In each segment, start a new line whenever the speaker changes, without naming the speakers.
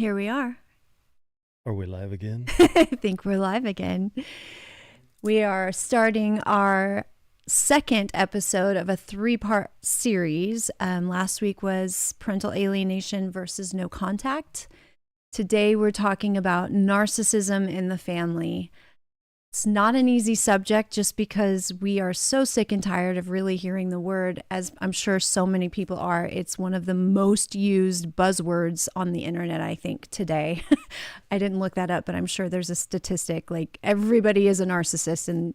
Here we are.
Are we live again?
I think we're live again. We are starting our second episode of a 3-part series. Last week was Parental Alienation versus NoContact. Today we're talking about narcissism in the family. It's not an easy subject just because we are so sick and tired of really hearing the word, as I'm sure so many people are. It's one of the most used buzzwords on the internet, I think, today. I didn't look that up, but I'm sure there's a statistic like everybody is a narcissist and,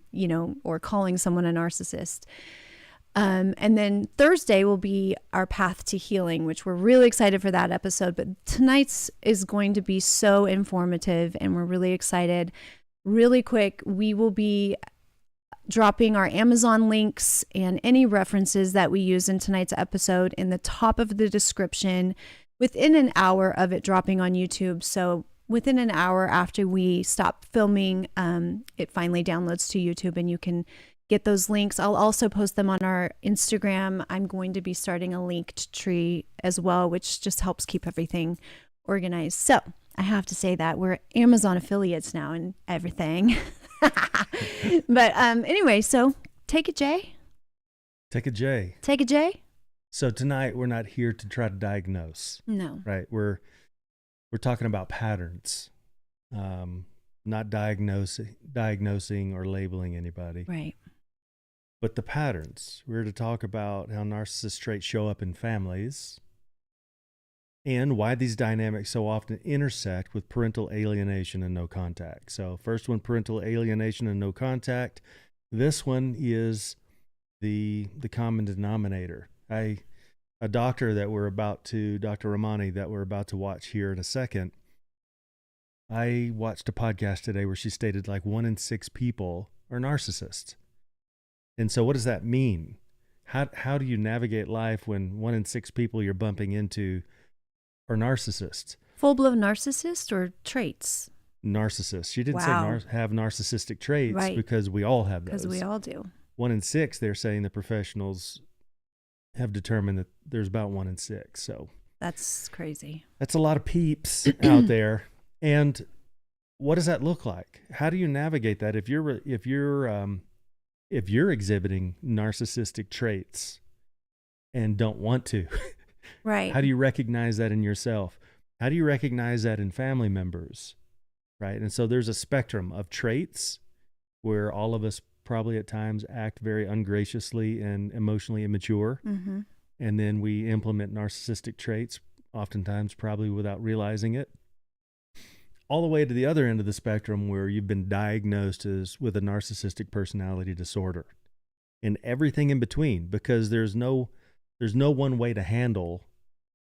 or calling someone a narcissist. And then Thursday will be our path to healing, which we're really excited for that episode. But tonight's is going to be so informative and we're really excited. Really quick, we will be dropping our Amazon links and any references that we use in tonight's episode in the top of the description within an hour of it dropping on YouTube. So within an hour after we stop filming, it finally downloads to YouTube and you can get those links. I'll also post them on our Instagram. I'm going to be starting a linked tree as well, which just helps keep everything organized. So I have to say that we're Amazon affiliates now and everything. But anyway, so take it, Jay.
Take a J.
Take it, Jay.
So tonight we're not here to try to diagnose.
No.
Right. We're talking about patterns. Not diagnosing or labeling anybody.
Right.
But the patterns. We're to talk about how narcissist traits show up in families and why these dynamics so often intersect with parental alienation and NoContact. So first one, parental alienation and NoContact. This one is the common denominator. A doctor that we're about to, Dr. Ramani, that we're about to watch here in a second, I watched a podcast today where she stated like 1 in 6 people are narcissists. And so what does that mean? How do you navigate life when 1 in 6 people you're bumping into are narcissists?
Full-blown narcissist or traits?
Narcissists. She didn't
Wow.
say have narcissistic traits,
Right.
because we all have those.
Because we all do.
1 in 6, they're saying the professionals have determined that there's about 1 in 6. So
That's crazy.
that's a lot of peeps out there. And what does that look like? How do you navigate that if you're exhibiting narcissistic traits and don't want to?
Right.
How do you recognize that in yourself? How do you recognize that in family members? Right? And so there's a spectrum of traits where all of us probably at times act very ungraciously and emotionally immature.
Mm-hmm.
And then we implement narcissistic traits, oftentimes probably without realizing it. All the way to the other end of the spectrum where you've been diagnosed with a narcissistic personality disorder, and everything in between, because there's no one way to handle.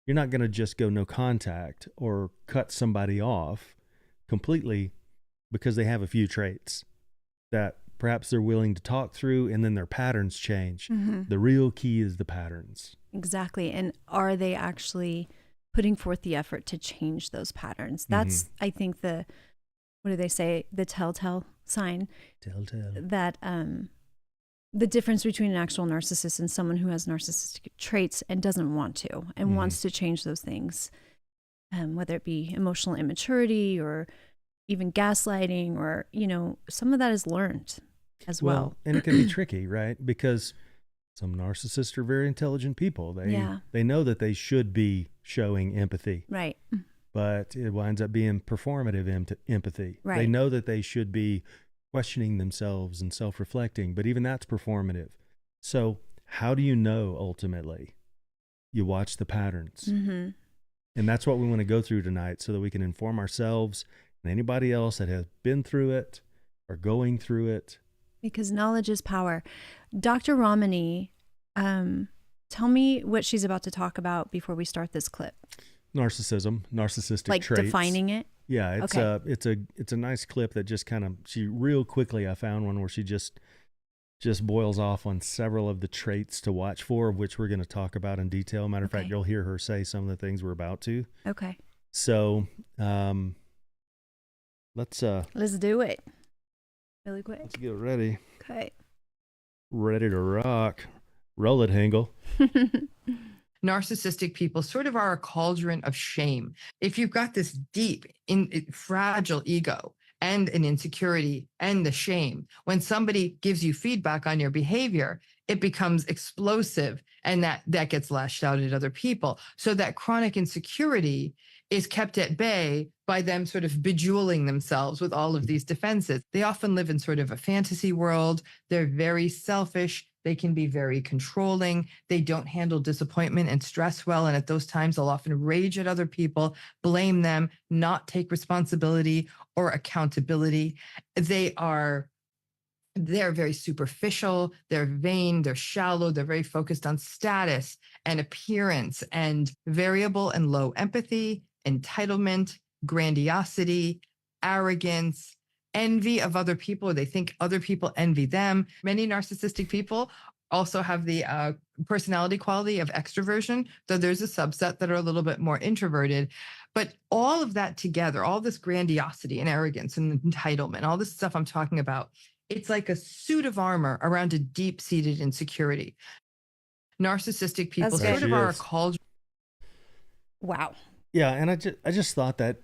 You're not going to just go no contact or cut somebody off completely because they have a few traits that perhaps they're willing to talk through, and then their patterns change.
Mm-hmm.
The real key is the patterns.
Exactly. And are they actually putting forth the effort to change those patterns? That's, I think, what do they say? The telltale sign.
Telltale.
That the difference between an actual narcissist and someone who has narcissistic traits and doesn't want to and wants to change those things, whether it be emotional immaturity or even gaslighting, or, some of that is learned as well.
And it can be tricky, right? Because some narcissists are very intelligent people. They know that they should be showing empathy.
Right.
But it winds up being performative empathy.
Right.
They know that they should be questioning themselves and self-reflecting, but even that's performative. So how do you know ultimately? You watch the patterns.
Mm-hmm.
And that's what we want to go through tonight so that we can inform ourselves and anybody else that has been through it or going through it.
Because knowledge is power. Dr. Ramani, tell me what she's about to talk about before we start this clip.
Narcissism, narcissistic
like
traits.
Defining it?
Yeah,
Okay.
It's a nice clip that just kind of, she real quickly, I found one where she just boils off on several of the traits to watch for, of which we're going to talk about in detail. Matter of fact, you'll hear her say some of the things we're about to.
Okay.
So, let's
do it really quick.
Let's get ready.
Okay.
Ready to rock. Roll it, Hingle.
Narcissistic people sort of are a cauldron of shame. If you've got this deep, fragile ego and an insecurity and the shame, when somebody gives you feedback on your behavior, it becomes explosive, and that gets lashed out at other people. So that chronic insecurity is kept at bay by them sort of bejeweling themselves with all of these defenses. They often live in sort of a fantasy world. They're very selfish. They can be very controlling. They don't handle disappointment and stress well. And at those times, they'll often rage at other people, blame them, not take responsibility or accountability. They're very superficial, they're vain, they're shallow, they're very focused on status and appearance and variable and low empathy, entitlement, grandiosity, arrogance, envy of other people, or they think other people envy them. Many narcissistic people also have the personality quality of extroversion, though there's a subset that are a little bit more introverted. But all of that together, all this grandiosity and arrogance and entitlement, all this stuff I'm talking about, it's like a suit of armor around a deep-seated insecurity. Narcissistic people sort of are a cauldron.
Wow.
Yeah, and I just thought that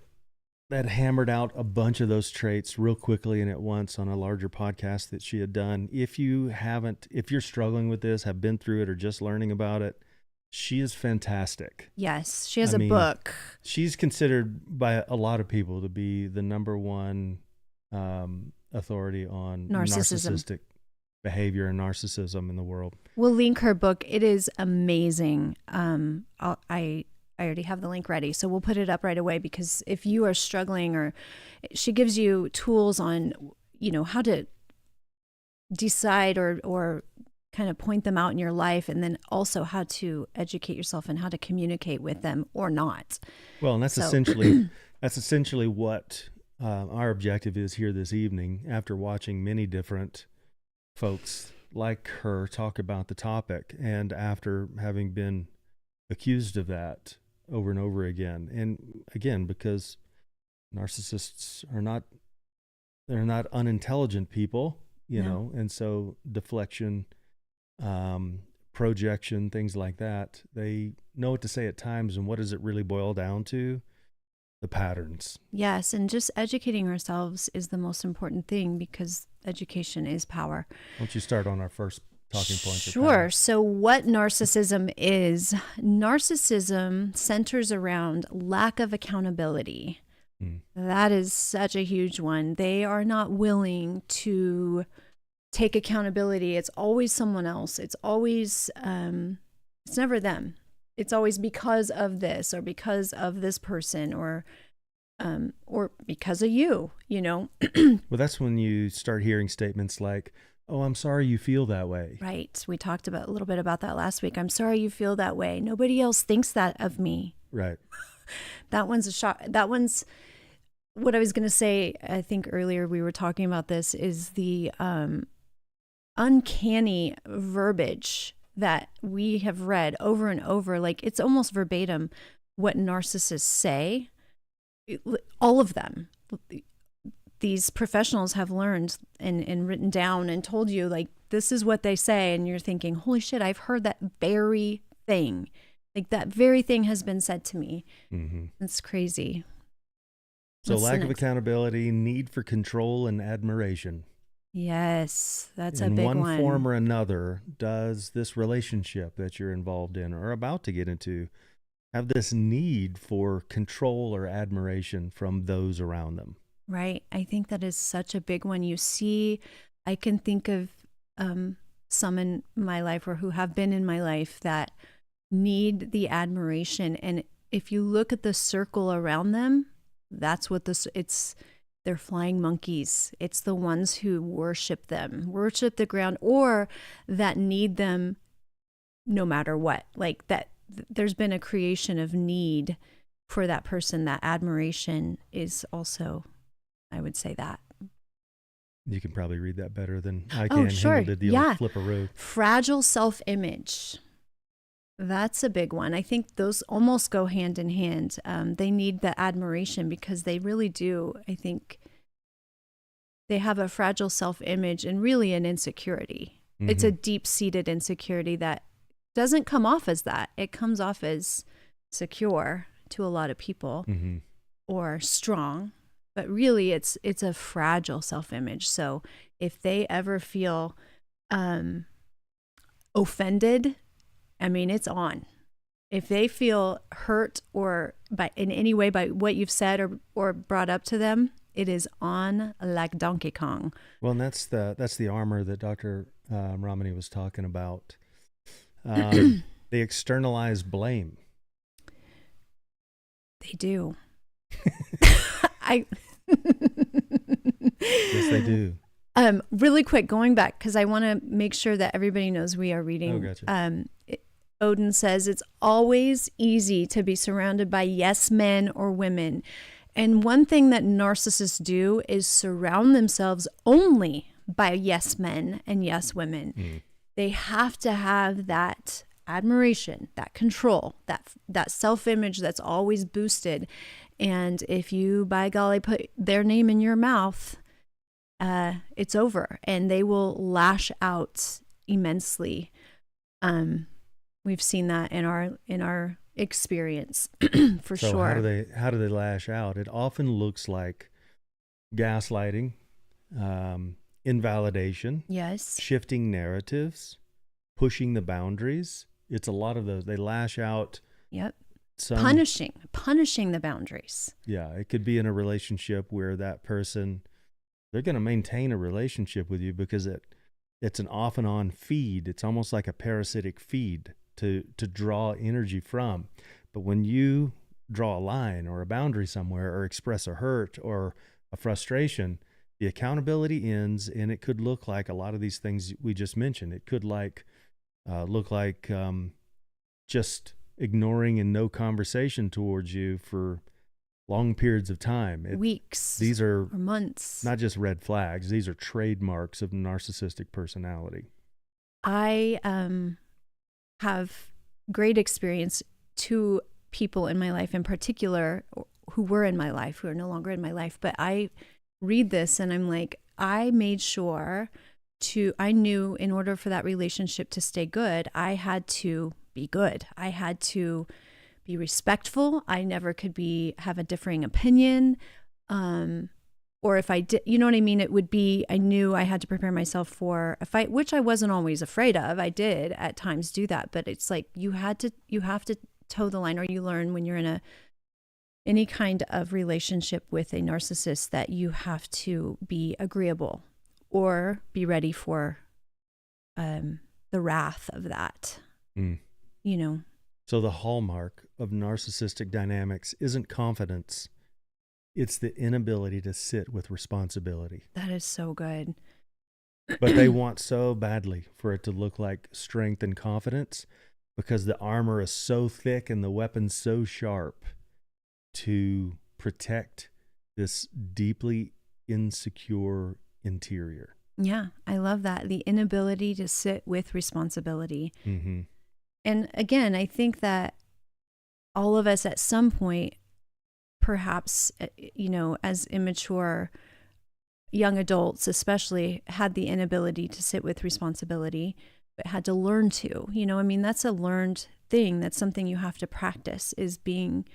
hammered out a bunch of those traits real quickly and at once on a larger podcast that she had done. If you're struggling with this, have been through it, or just learning about it, she is fantastic.
Yes, she has a book.
She's considered by a lot of people to be the number one authority on narcissistic behavior and narcissism in the world.
We'll link her book. It is amazing. I already have the link ready, so we'll put it up right away, because if you are struggling, or she gives you tools on, how to decide or kind of point them out in your life, and then also how to educate yourself and how to communicate with them or not.
Well, and that's essentially what our objective is here this evening, after watching many different folks like her talk about the topic, and after having been accused of that over and over again. And again, because narcissists they're not unintelligent people, you know, and so deflection, projection, things like that, they know what to say at times. And what does it really boil down to? The patterns.
Yes, and just educating ourselves is the most important thing, because education is power.
Why don't you start on our first talking points?
Sure. So what narcissism is? Narcissism centers around lack of accountability. That is such a huge one. They are not willing to take accountability. It's always someone else. It's always, it's never them. It's always because of this, or because of this person, or because of you, Well,
that's when you start hearing statements like, "Oh, I'm sorry you feel that way."
Right. We talked a little bit about that last week. I'm sorry you feel that way. Nobody else thinks that of me.
Right.
That one's a shock. That one's what I was going to say. I think earlier we were talking about this, is the uncanny verbiage that we have read over and over. Like, it's almost verbatim what narcissists say. All of them. These professionals have learned and written down and told you, like, this is what they say. And you're thinking, holy shit, I've heard that very thing. Like, that very thing has been said to me. Mm-hmm. It's crazy.
So lack of accountability, need for control and admiration.
Yes, that's a big one.
In one form or another, does this relationship that you're involved in or about to get into have this need for control or admiration from those around them?
Right. I think that is such a big one. You see, I can think of some in my life, or who have been in my life, that need the admiration. And if you look at the circle around them, that's what they're flying monkeys. It's the ones who worship the ground, or that need them no matter what. Like that, there's been a creation of need for that person. That admiration is also, I would say that.
You can probably read that better than I can.
Oh, sure. Yeah.
Flipperoo.
Fragile self-image. That's a big one. I think those almost go hand in hand. They need the admiration because they really do. I think they have a fragile self-image and really an insecurity. Mm-hmm. It's a deep-seated insecurity that doesn't come off as that. It comes off as secure to a lot of people or strong, but really it's a fragile self-image. So if they ever feel offended, I mean, it's on. If they feel hurt or in any way by what you've said or brought up to them, it is on like Donkey Kong.
Well, and that's the armor that Dr. Ramani was talking about. They externalize blame.
They do.
Yes, they do.
Really quick, going back, because I want to make sure that everybody knows we are reading.
Oh, gotcha.
Odin says it's always easy to be surrounded by yes men or women. And one thing that narcissists do is surround themselves only by yes men and yes women. They have to have that admiration, that control, that self-image that's always boosted. And if you, by golly, put their name in your mouth, it's over, and they will lash out immensely. We've seen that in our experience for
so
sure.
How do they lash out? It often looks like gaslighting, invalidation,
Yes.
shifting narratives, pushing the boundaries. It's a lot of those. They lash out.
Yep. Punishing the boundaries.
Yeah, it could be in a relationship where that person, they're going to maintain a relationship with you because it's an off and on feed. It's almost like a parasitic feed to draw energy from. But when you draw a line or a boundary somewhere or express a hurt or a frustration, the accountability ends, and it could look like a lot of these things we just mentioned. It could look like just ignoring and no conversation towards you for long periods of time.
Weeks.
These are
or months.
not just red flags. These are trademarks of narcissistic personality.
I have great experience. Two people in my life in particular who were in my life, who are no longer in my life, but I read this and I'm like, I made sure I knew in order for that relationship to stay good, I had to be good. I had to be respectful. I never could have a differing opinion. Or if I did, you know what I mean? It would be, I knew I had to prepare myself for a fight, which I wasn't always afraid of. I did at times do that, but it's like, you have to toe the line, or you learn when you're in any kind of relationship with a narcissist that you have to be agreeable or be ready for the wrath of that. You know.
So the hallmark of narcissistic dynamics isn't confidence. It's the inability to sit with responsibility.
That is so good.
But they want so badly for it to look like strength and confidence because the armor is so thick and the weapons so sharp to protect this deeply insecure interior.
Yeah, I love that. The inability to sit with responsibility.
Mm-hmm.
And again, I think that all of us at some point, perhaps, you know, as immature young adults especially, had the inability to sit with responsibility, but had to learn to, you know, I mean, that's a learned thing. That's something you have to practice, is being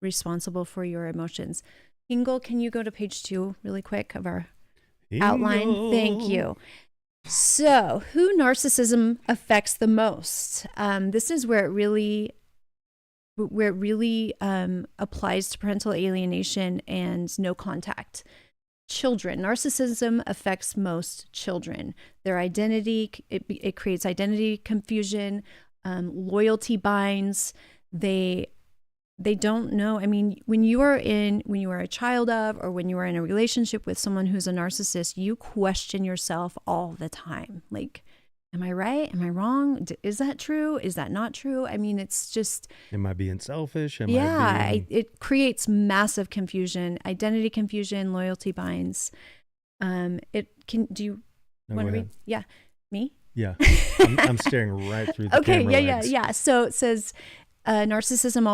responsible for your emotions. Ingle, can you go to page 2 really quick of our outline? Thank you. So, who narcissism affects the most? This is where it really applies to parental alienation and NoContact. Children. Narcissism affects most children. Their identity, it creates identity confusion, loyalty binds. They don't know. I mean, when you are a child of, or when you are in a relationship with someone who's a narcissist, you question yourself all the time. Like, am I right? Am I wrong? Is that true? Is that not true? I mean, it's just...
Am I being selfish?
It creates massive confusion, identity confusion, loyalty binds. Do you want to read? Yeah. Me?
Yeah. I'm staring right through the
okay,
camera
yeah,
legs.
yeah. So it says... narcissism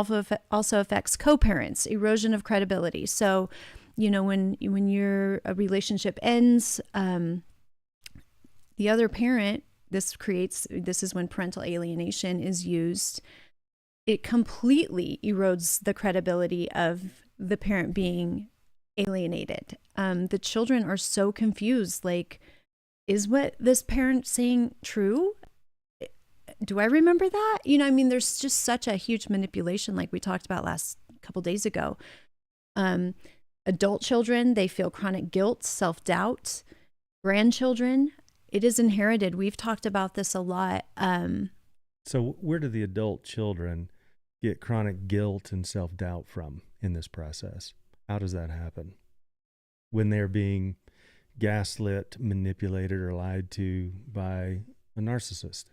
also affects co-parents, erosion of credibility. So, you know, when a relationship ends, the other parent this is when parental alienation is used. It completely erodes the credibility of the parent being alienated. The children are so confused. Like, is what this parent saying true? Do I remember that? You know, I mean, there's just such a huge manipulation, like we talked about last couple days ago. Adult children, they feel chronic guilt, self-doubt. Grandchildren, it is inherited. We've talked about this a lot.
So where do the adult children get chronic guilt and self-doubt from in this process? How does that happen? When they're being gaslit, manipulated, or lied to by a narcissist?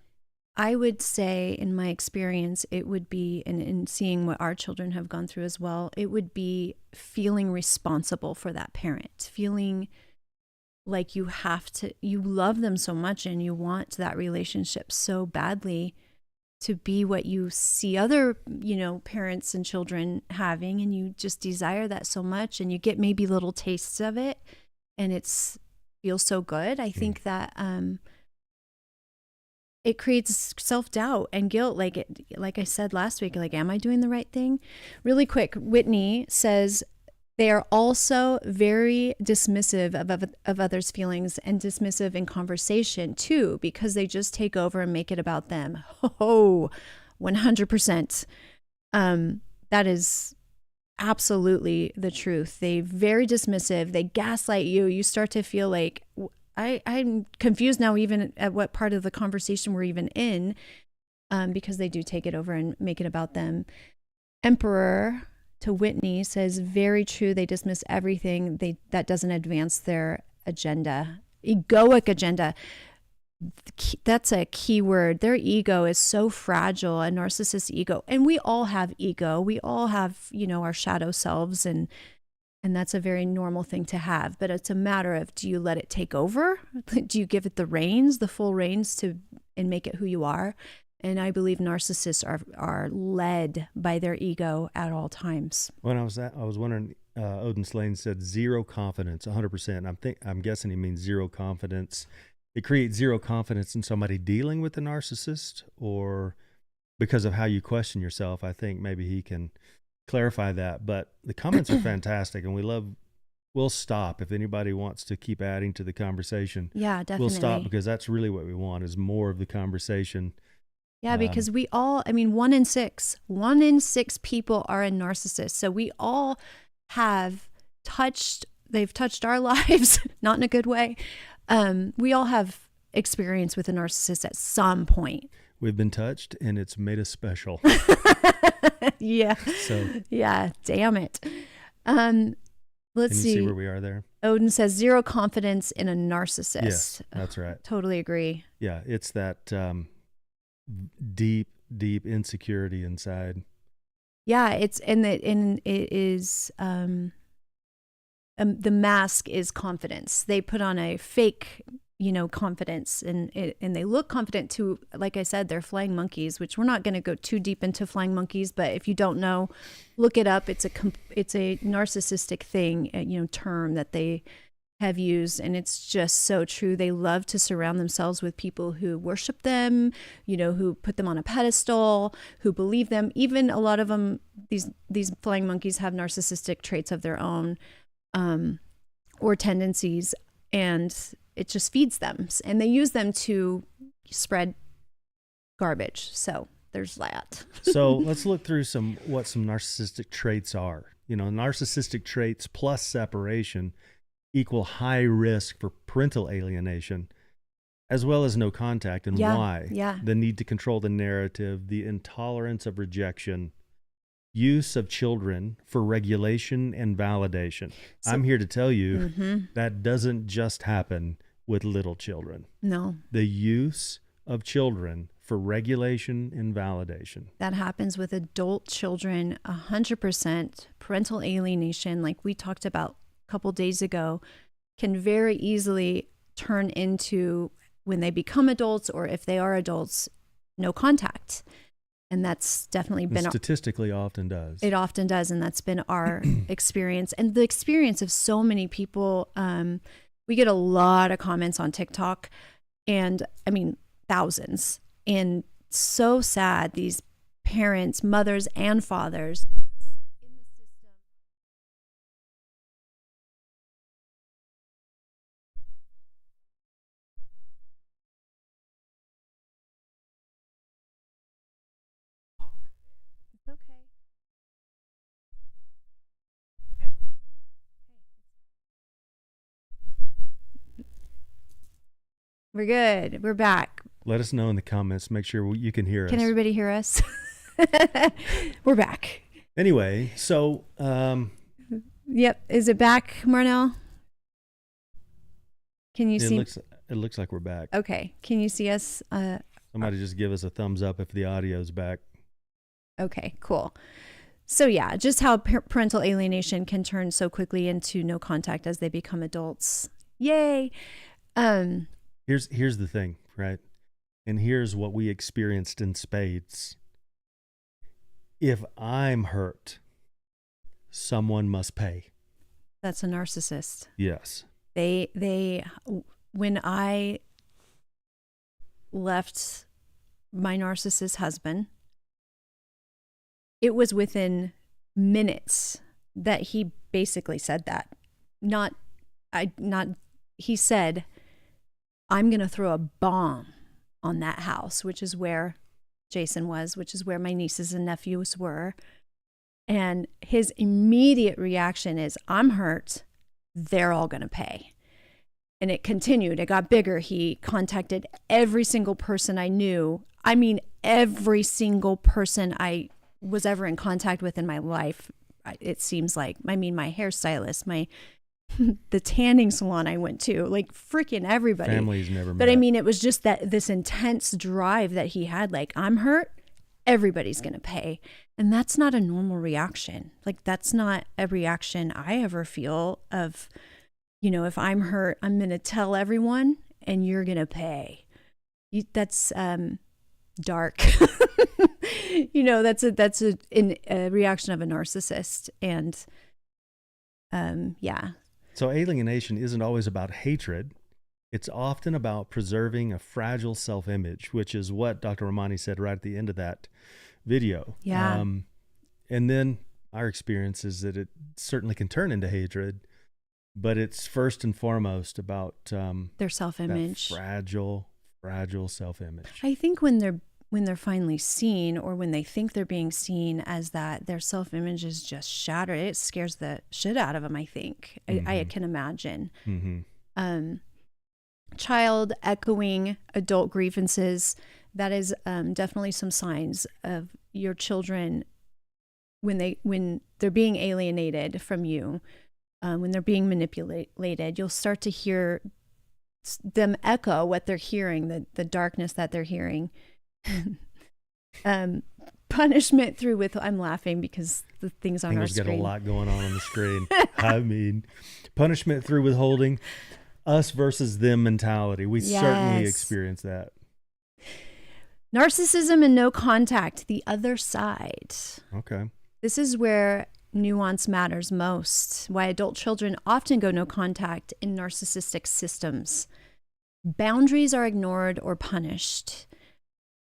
I would say, in my experience, it would be, and in seeing what our children have gone through as well, it would be feeling responsible for that parent, feeling like you love them so much and you want that relationship so badly to be what you see other, parents and children having, and you just desire that so much, and you get maybe little tastes of it, and feels so good. I think that it creates self-doubt and guilt. Like I said last week, like, am I doing the right thing? Really quick, Whitney says they are also very dismissive of others' feelings and dismissive in conversation too, because they just take over and make it about them. 100%. That is absolutely the truth. They very dismissive. They gaslight you. You start to feel like, I'm confused now even at what part of the conversation we're even in, because they do take it over and make it about them. Emperor to Whitney says, very true. They dismiss everything that doesn't advance their agenda. Egoic agenda. That's a key word. Their ego is so fragile, a narcissist ego. And we all have ego. We all have, our shadow selves, and that's a very normal thing to have. But it's a matter of, do you let it take over? Do you give it the full reins and make it who you are? And I believe narcissists are led by their ego at all times.
When I was wondering, Odin Slane said 0 confidence, 100%. I'm guessing he means 0 confidence. It creates 0 confidence in somebody dealing with the narcissist, or because of how you question yourself. I think maybe he can clarify that. But the comments are fantastic, and we'll stop if anybody wants to keep adding to the conversation.
Yeah, definitely.
We'll stop, because that's really what we want, is more of the conversation.
Yeah, because we all, 1 in 6 people are a narcissist. So we all they've touched our lives, not in a good way. We all have experience with a narcissist at some point.
We've been touched, and it's made us special.
Yeah.
So
yeah, damn it. Let's see
where we are there.
Odin says 0 confidence in a narcissist.
Yes, that's right.
Totally agree.
Yeah, it's that deep insecurity inside.
Yeah, it is the mask is confidence. They put on a fake, confidence, and they look confident too. Like I said, they're flying monkeys, which we're not going to go too deep into flying monkeys, but if you don't know, look it up. It's a narcissistic thing, term that they have used, and it's just so true. They love to surround themselves with people who worship them, who put them on a pedestal, who believe them. Even a lot of them, these flying monkeys have narcissistic traits of their own, or tendencies, and it just feeds them, and they use them to spread garbage. So there's that.
So let's look through what some narcissistic traits are. Narcissistic traits plus separation equal high risk for parental alienation, as well as NoContact, and why.
Yeah.
The need to control the narrative, the intolerance of rejection, use of children for regulation and validation. So, I'm here to tell you that doesn't just happen with little children.
No.
The use of children for regulation and validation.
That happens with adult children, 100%. Parental alienation, like we talked about a couple days ago, can very easily turn into, when they become adults, or if they are adults, NoContact. And that's definitely been
statistically often does.
It often does, and that's been our experience, and the experience of so many people. We get a lot of comments on TikTok, and thousands. And so sad, these parents, mothers and fathers in the system. It's okay. We're good. We're back.
Let us know in the comments. Make sure you can hear us.
Can everybody hear us? We're back.
Anyway, so
Yep. Is it back, Marnell? Can you see?
It looks like we're back.
Okay. Can you see us?
Somebody just give us a thumbs up if the audio's back.
Okay, cool. So yeah, just how parental alienation can turn so quickly into no contact as they become adults. Yay.
Here's the thing, right? And here's what we experienced in spades. If I'm hurt, someone must pay.
That's a narcissist.
Yes.
They when I left my narcissist husband, it was within minutes that he basically said that. He said, I'm going to throw a bomb on that house, which is where Jason was, which is where my nieces and nephews were. And his immediate reaction is, I'm hurt. They're all going to pay. And it continued. It got bigger. He contacted every single person I knew. I mean, every single person I was ever in contact with in my life. It seems like, I mean, my hairstylist, the tanning salon I went to, like freaking everybody.
Families never met.
But I mean, it was just this intense drive that he had, like, I'm hurt, everybody's going to pay. And that's not a normal reaction. Like, that's not a reaction I ever feel of, if I'm hurt, I'm going to tell everyone and you're going to pay. That's dark. That's a reaction of a narcissist. And yeah.
So alienation isn't always about hatred. It's often about preserving a fragile self-image, which is what Dr. Romani said right at the end of that video.
Yeah.
And then our experience is that it certainly can turn into hatred, but it's first and foremost about
their self-image.
That fragile self-image.
I think when they're finally seen, or when they think they're being seen as that, their self-image is just shattered. It scares the shit out of them, I think. Mm-hmm. I can imagine. Mm-hmm. Child echoing adult grievances, that is definitely some signs of your children when they're being alienated from you, when they're being manipulated. You'll start to hear them echo what they're hearing, the darkness that they're hearing. Punishment through with, I'm laughing because the things on our screen.
Got a lot going on the screen. I mean, punishment through withholding, us versus them mentality. We certainly experience that.
Narcissism and no contact, the other side.
Okay.
This is where nuance matters most. Why adult children often go no contact in narcissistic systems. Boundaries are ignored or punished.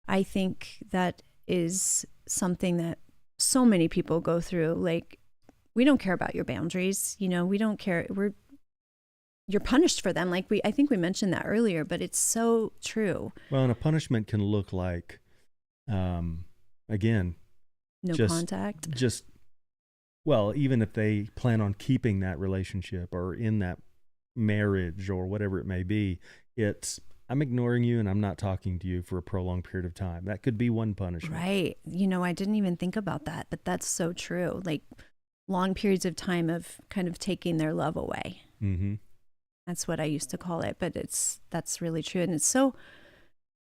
I think that is something that so many people go through. Like, we don't care about your boundaries. We don't care. You're punished for them. Like I think we mentioned that earlier, but it's so true.
Well, and a punishment can look like, again,
no contact.
Even if they plan on keeping that relationship or in that marriage or whatever it may be, I'm ignoring you and I'm not talking to you for a prolonged period of time. That could be one punishment.
Right. I didn't even think about that, but that's so true. Like, long periods of time of kind of taking their love away. Mm-hmm. That's what I used to call it, but that's really true. And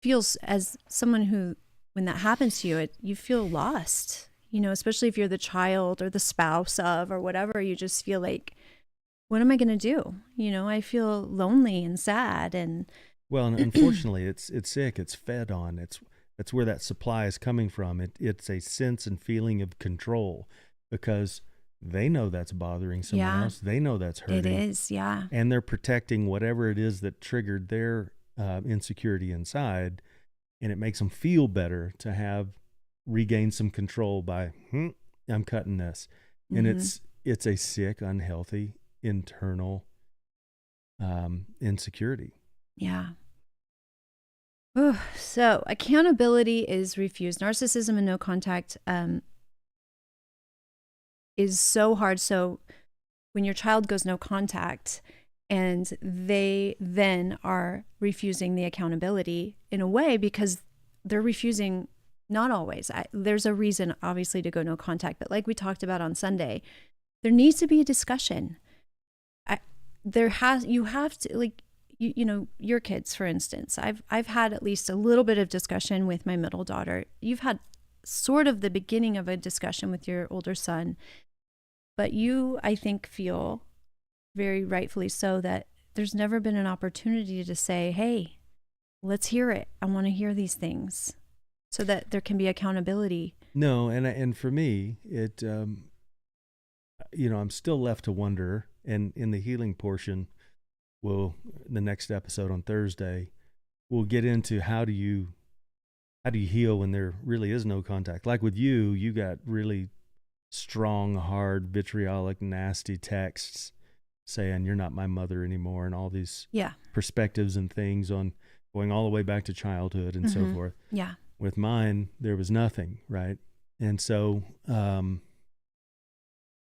feels as someone who, when that happens to you, you feel lost, especially if you're the child or the spouse of, or whatever. You just feel like, what am I going to do? I feel lonely and sad. And
well, and unfortunately, it's sick. It's fed on. That's where that supply is coming from. It's a sense and feeling of control, because they know that's bothering someone else. They know that's hurting.
It is, yeah.
And they're protecting whatever it is that triggered their insecurity inside. and it makes them feel better to have regained some control by, I'm cutting this. And it's a sick, unhealthy, internal insecurity.
Yeah. Ooh, so accountability is refused. Narcissism and NoContact is so hard. So when your child goes NoContact and they then are refusing the accountability in a way because they're refusing, not always. There's a reason, obviously, to go NoContact. But like we talked about on Sunday, there needs to be a discussion. You have to, like, you know, your kids, for instance. I've had at least a little bit of discussion with my middle daughter. You've had sort of the beginning of a discussion with your older son. But you, I think, feel very rightfully so that there's never been an opportunity to say, hey, let's hear it. I want to hear these things so that there can be accountability.
No, and for me, it, I'm still left to wonder, and in the healing portion, the next episode on Thursday, we'll get into how do you heal when there really is no contact. Like with you got really strong, hard, vitriolic, nasty texts saying you're not my mother anymore, and all these perspectives and things on going all the way back to childhood and so forth.
Yeah.
With mine, there was nothing, right? And so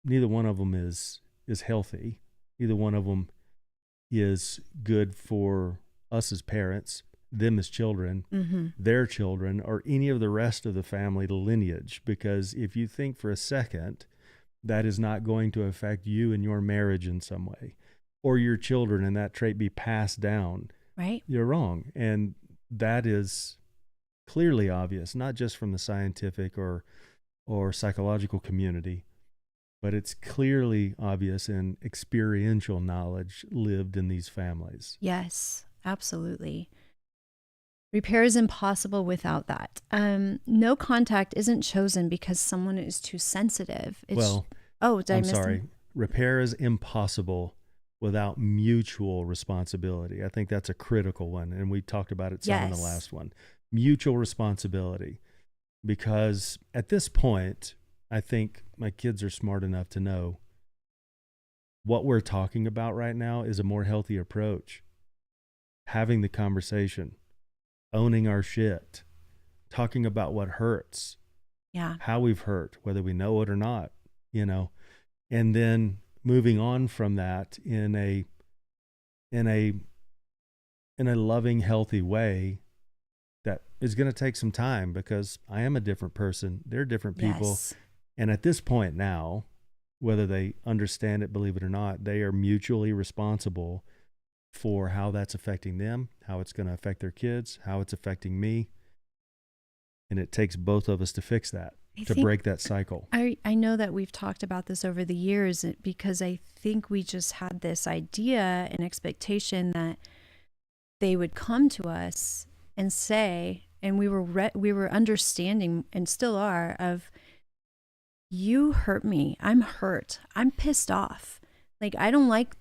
neither one of them is healthy. Neither one of them is good for us as parents, them as children, their children, or any of the rest of the family lineage. Because if you think for a second that is not going to affect you and your marriage in some way, or your children, and that trait be passed down,
right,
you're wrong. And that is clearly obvious, not just from the scientific or psychological community, but it's clearly obvious in experiential knowledge lived in these families.
Yes, absolutely. Repair is impossible without that. No contact isn't chosen because someone is too sensitive.
I'm sorry. Repair is impossible without mutual responsibility. I think that's a critical one, and we talked about it some in the last one. Mutual responsibility, because at this point, I think my kids are smart enough to know what we're talking about right now is a more healthy approach. Having the conversation, owning our shit, talking about what hurts, how we've hurt, whether we know it or not, and then moving on from that in a loving, healthy way that is going to take some time, because I am a different person. They're different people.
Yes.
And at this point now, whether they understand it, believe it or not, they are mutually responsible for how that's affecting them, how it's going to affect their kids, how it's affecting me. And it takes both of us to fix that, to break that cycle.
I know that we've talked about this over the years, because I think we just had this idea and expectation that they would come to us and say, and we were understanding, and still are, of, you hurt me. I'm hurt. I'm pissed off. Like, I don't like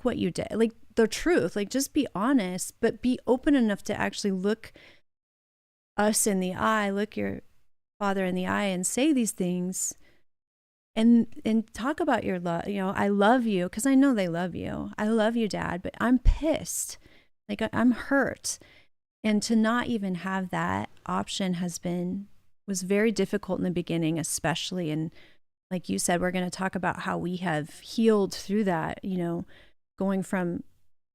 what you did. Like, the truth, like, just be honest, but be open enough to actually look us in the eye, look your father in the eye, and say these things, and talk about your love. I love you, because I know they love you. I love you, Dad, but I'm pissed. Like, I'm hurt. And to not even have that option was very difficult in the beginning, especially. And like you said, we're going to talk about how we have healed through that, going from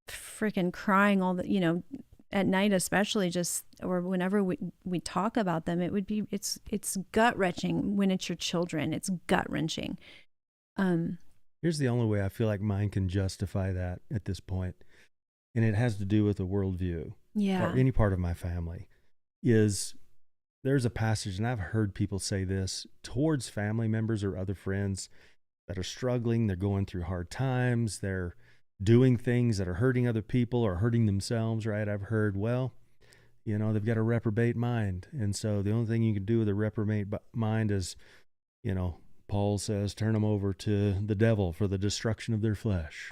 freaking crying all the, at night, especially, or whenever we talk about them, it's gut wrenching when it's your children. It's gut wrenching.
Here's the only way I feel like mine can justify that at this point, and it has to do with a worldview, or any part of my family, is there's a passage, and I've heard people say this towards family members or other friends that are struggling. They're going through hard times. They're doing things that are hurting other people or hurting themselves, right? I've heard, they've got a reprobate mind. And so the only thing you can do with a reprobate mind is, Paul says, turn them over to the devil for the destruction of their flesh,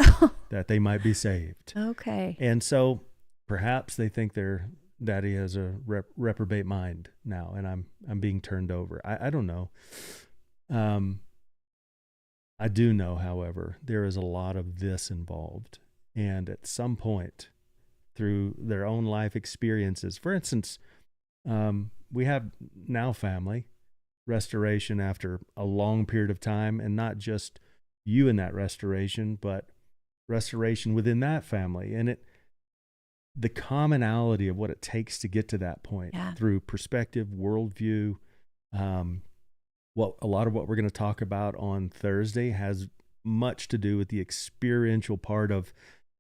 that they might be saved.
Okay.
And so perhaps they think they're daddy has a reprobate mind now, and I'm being turned over. I don't know. I do know, however, there is a lot of this involved. And at some point through their own life experiences, for instance, we have now family restoration after a long period of time, and not just you in that restoration, but restoration within that family. And the commonality of what it takes to get to that point through perspective, worldview, a lot of what we're going to talk about on Thursday has much to do with the experiential part of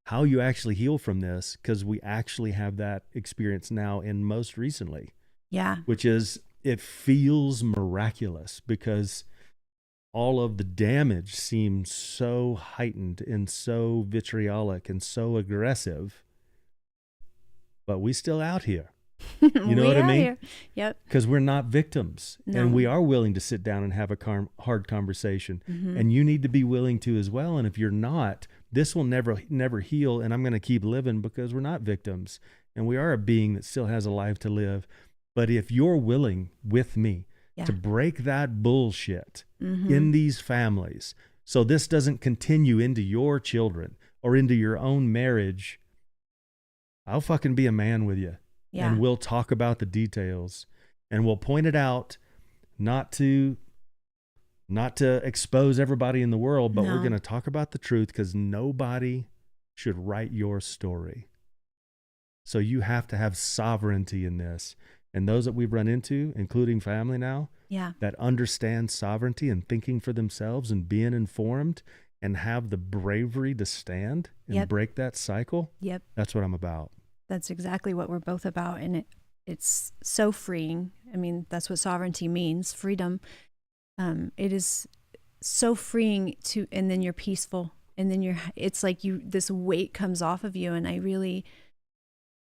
how you actually heal from this, because we actually have that experience now and most recently.
Yeah.
Which is, it feels miraculous because all of the damage seems so heightened and so vitriolic and so aggressive, but we still out here. You know what I mean?
Here. Yep.
Because we're not victims,
No.
and we are willing to sit down and have a hard conversation.
Mm-hmm.
And you need to be willing to as well. And if you're not, this will never heal. And I'm going to keep living because we're not victims, and we are a being that still has a life to live. But if you're willing with me to break that bullshit in these families, so this doesn't continue into your children or into your own marriage, I'll fucking be a man with you. Yeah. And we'll talk about the details, and we'll point it out, not to expose everybody in the world, but we're going to talk about the truth, because nobody should write your story. So you have to have sovereignty in this. And those that we've run into, including family now, that understand sovereignty and thinking for themselves and being informed and have the bravery to stand and break that cycle. Yep. That's what I'm about.
That's exactly what we're both about. And it's so freeing. I mean, that's what sovereignty means, freedom. It is so freeing and then you're peaceful. And then it's like this weight comes off of you. And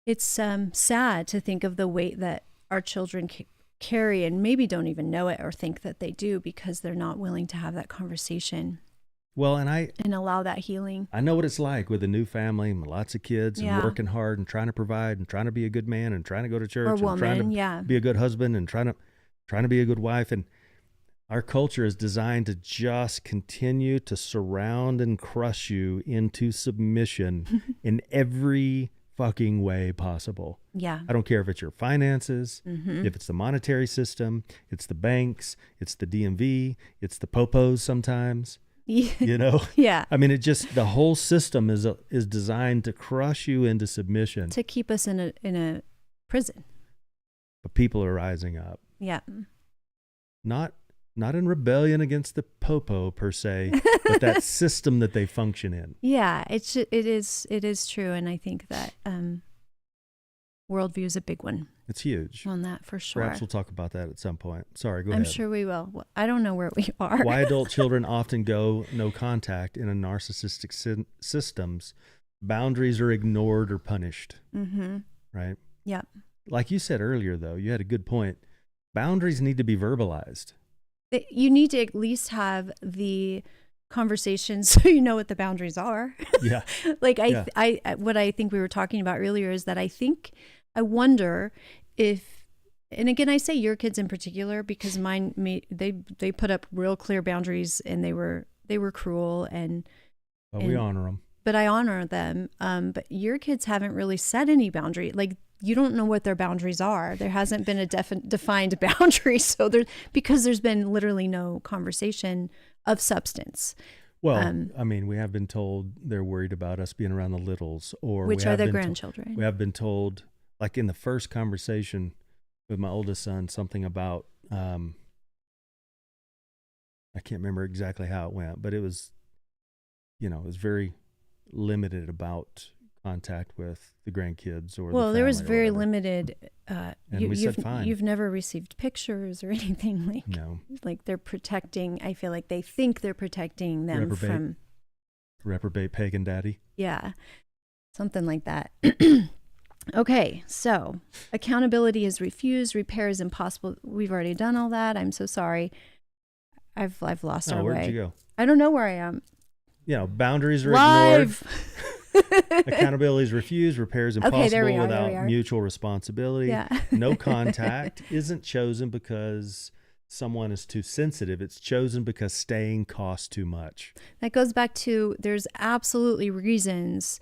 it's sad to think of the weight that our children carry and maybe don't even know it or think that they do, because they're not willing to have that conversation.
Well, and
allow that healing.
I know what it's like with a new family and lots of kids and working hard and trying to provide and trying to be a good man and trying to go to church and trying to be a good husband and trying to be a good wife. And our culture is designed to just continue to surround and crush you into submission in every fucking way possible. Yeah. I don't care if it's your finances, if it's the monetary system, it's the banks, it's the DMV, it's the popos sometimes. You know? Yeah. I mean, the whole system is designed to crush you into submission.
To keep us in a prison.
But people are rising up.
Yeah.
Not in rebellion against the popo per se, but that system that they function in.
Yeah, it is true. And I think that worldview is a big one.
It's huge.
On that, for sure.
Perhaps we'll talk about that at some point. Sorry, go ahead.
I'm sure we will. I don't know where we are.
Why adult children often go no contact in a narcissistic systems. Boundaries are ignored or punished. Mm-hmm. Right?
Yeah.
Like you said earlier, though, you had a good point. Boundaries need to be verbalized.
You need to at least have the conversation so you know what the boundaries are. Yeah. What I think we were talking about earlier is that I wonder if, and again, I say your kids in particular, because mine, they put up real clear boundaries, and they were cruel
But we honor them.
But I honor them. But your kids haven't really set any boundary. Like, you don't know what their boundaries are. There hasn't been a defined boundary. So because there's been literally no conversation of substance.
Well, I mean, we have been told they're worried about us being around the littles,
which are their grandchildren.
We have been told, like in the first conversation with my oldest son, something about, I can't remember exactly how it went, but it was, it was very limited about contact with the grandkids or the family.
There was very limited.
And we said fine.
You've never received pictures or anything like. No. Like they're protecting. I feel like they think they're protecting them from.
Reprobate pagan daddy.
Yeah, something like that. Okay, so accountability is refused. Repair is impossible. We've already done all that. I'm so sorry. I've lost our way.
Where'd you go?
I don't know where I am.
Boundaries are ignored. Accountability is refused, repair is impossible
Okay, there we are.
without mutual responsibility.
Yeah.
No contact isn't chosen because someone is too sensitive. It's chosen because staying costs too much.
That goes back to there's absolutely reasons.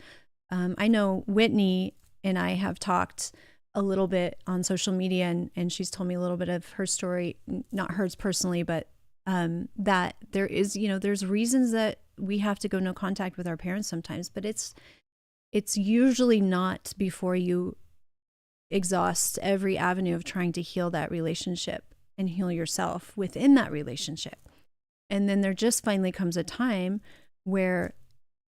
I know Whitney and I have talked a little bit on social media, and she's told me a little bit of her story, not hers personally, but that there is, there's reasons that we have to go no contact with our parents sometimes, but it's usually not before you exhaust every avenue of trying to heal that relationship and heal yourself within that relationship. And then there just finally comes a time where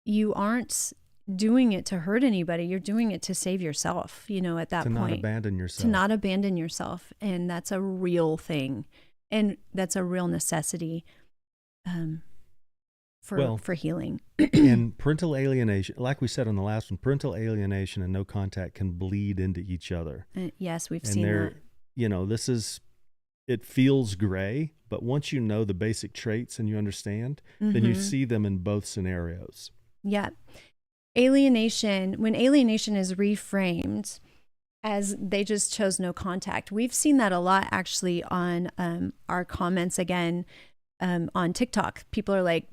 you aren't doing it to hurt anybody. You're doing it to save yourself, at that point.
To not abandon yourself.
To not abandon yourself. And that's a real thing. And that's a real necessity for healing.
And parental alienation, like we said on the last one, parental alienation and no contact can bleed into each other.
Yes, we've seen that.
It feels gray, but once you know the basic traits and you understand, then you see them in both scenarios.
Yeah. Alienation, when alienation is reframed as they just chose no contact, we've seen that a lot actually on our comments again on TikTok. People are like,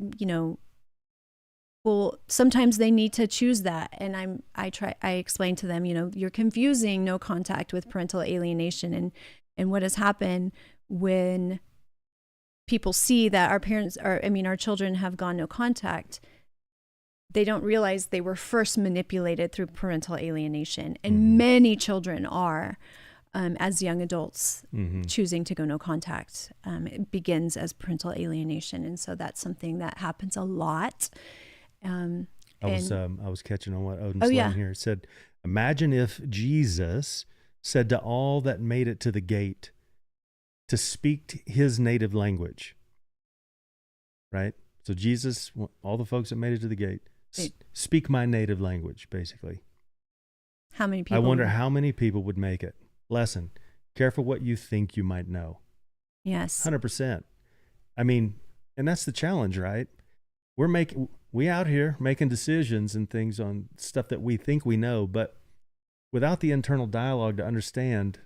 well, sometimes they need to choose that. And I explain to them, you're confusing no contact with parental alienation. And what has happened when people see that our children have gone no contact, they don't realize they were first manipulated through parental alienation. And many children are, as young adults, choosing to go no contact. It begins as parental alienation. And so that's something that happens a lot. I was catching on what Odin's line here. It said, imagine if Jesus said to all that made it to the gate to speak his native language, right? So Jesus, all the folks that made it to the gate, speak my native language, basically. How many people?
I wonder how many people would make it. Lesson, careful what you think you might know.
Yes.
100%. I mean, and that's the challenge, right? We out here making decisions and things on stuff that we think we know, but without the internal dialogue to understand,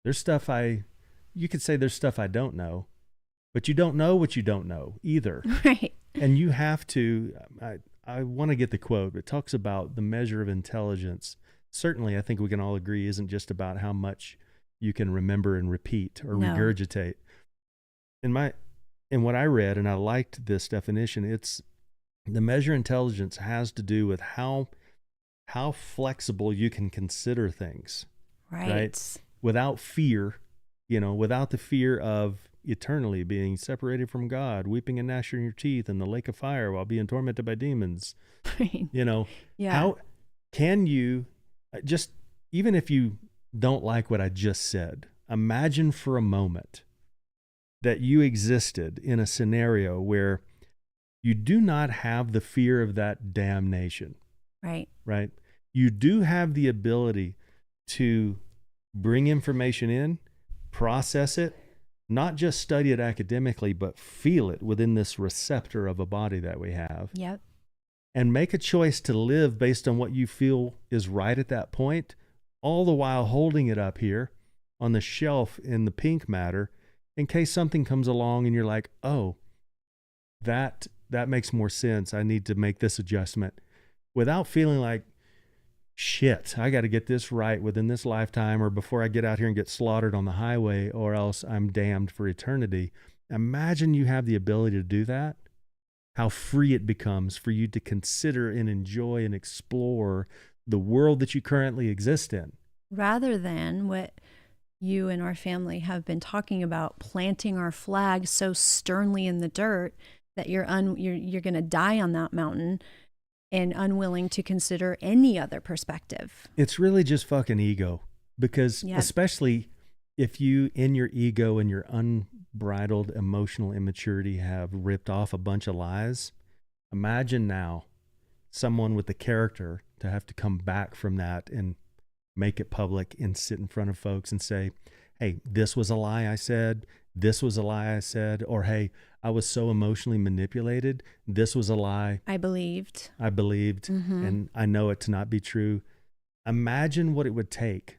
there's stuff you could say there's stuff I don't know, but you don't know what you don't know either.
Right.
And you have to, I want to get the quote. It talks about the measure of intelligence. Certainly, I think we can all agree isn't just about how much you can remember and repeat or regurgitate. In what I read, and I liked this definition, it's the measure of intelligence has to do with how flexible you can consider things, right? Without fear, without the fear of eternally being separated from God, weeping and gnashing your teeth in the lake of fire while being tormented by demons.
Right.
How can you just, even if you don't like what I just said, imagine for a moment that you existed in a scenario where you do not have the fear of that damnation.
Right.
Right. You do have the ability to bring information in, process it, not just study it academically, but feel it within this receptor of a body that we have.
Yep.
And make a choice to live based on what you feel is right at that point, all the while holding it up here on the shelf in the pink matter in case something comes along and you're like, oh, that makes more sense. I need to make this adjustment without feeling like, shit, I got to get this right within this lifetime or before I get out here and get slaughtered on the highway or else I'm damned for eternity. Imagine you have the ability to do that, how free it becomes for you to consider and enjoy and explore the world that you currently exist in.
Rather than what you and our family have been talking about, planting our flag so sternly in the dirt that you're going to die on that mountain and unwilling to consider any other perspective.
It's really just fucking ego, because especially if you, in your ego and your unbridled emotional immaturity, have ripped off a bunch of lies, imagine now someone with the character to have to come back from that and make it public and sit in front of folks and say, hey, this was a lie I said, this was a lie I said, or hey, I was so emotionally manipulated. This was a lie.
I believed.
And I know it to not be true. Imagine what it would take,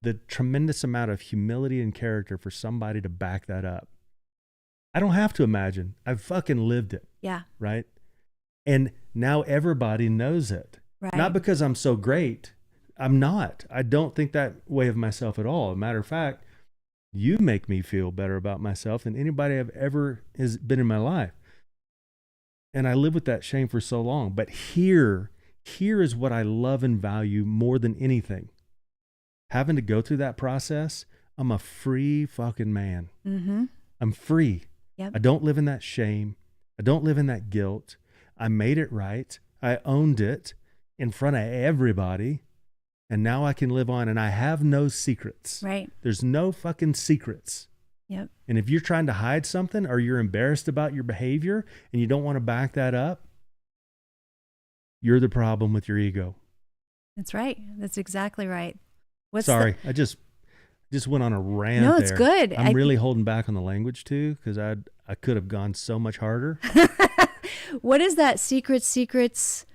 the tremendous amount of humility and character for somebody to back that up. I don't have to imagine. I've fucking lived it.
Yeah.
Right? And now everybody knows it.
Right.
Not because I'm so great. I'm not. I don't think that way of myself at all. As a matter of fact, you make me feel better about myself than anybody I've ever has been in my life. And I live with that shame for so long. But here is what I love and value more than anything. Having to go through that process, I'm a free fucking man.
Mm-hmm.
I'm free.
Yep.
I don't live in that shame. I don't live in that guilt. I made it right. I owned it in front of everybody. And now I can live on, and I have no secrets.
Right.
There's no fucking secrets.
Yep.
And if you're trying to hide something or you're embarrassed about your behavior and you don't want to back that up, you're the problem with your ego.
That's right. That's exactly right.
Sorry, I just went on a rant.
No, it's
there.
good.
I'm really holding back on the language too, because I could have gone so much harder.
What is that? Secrets.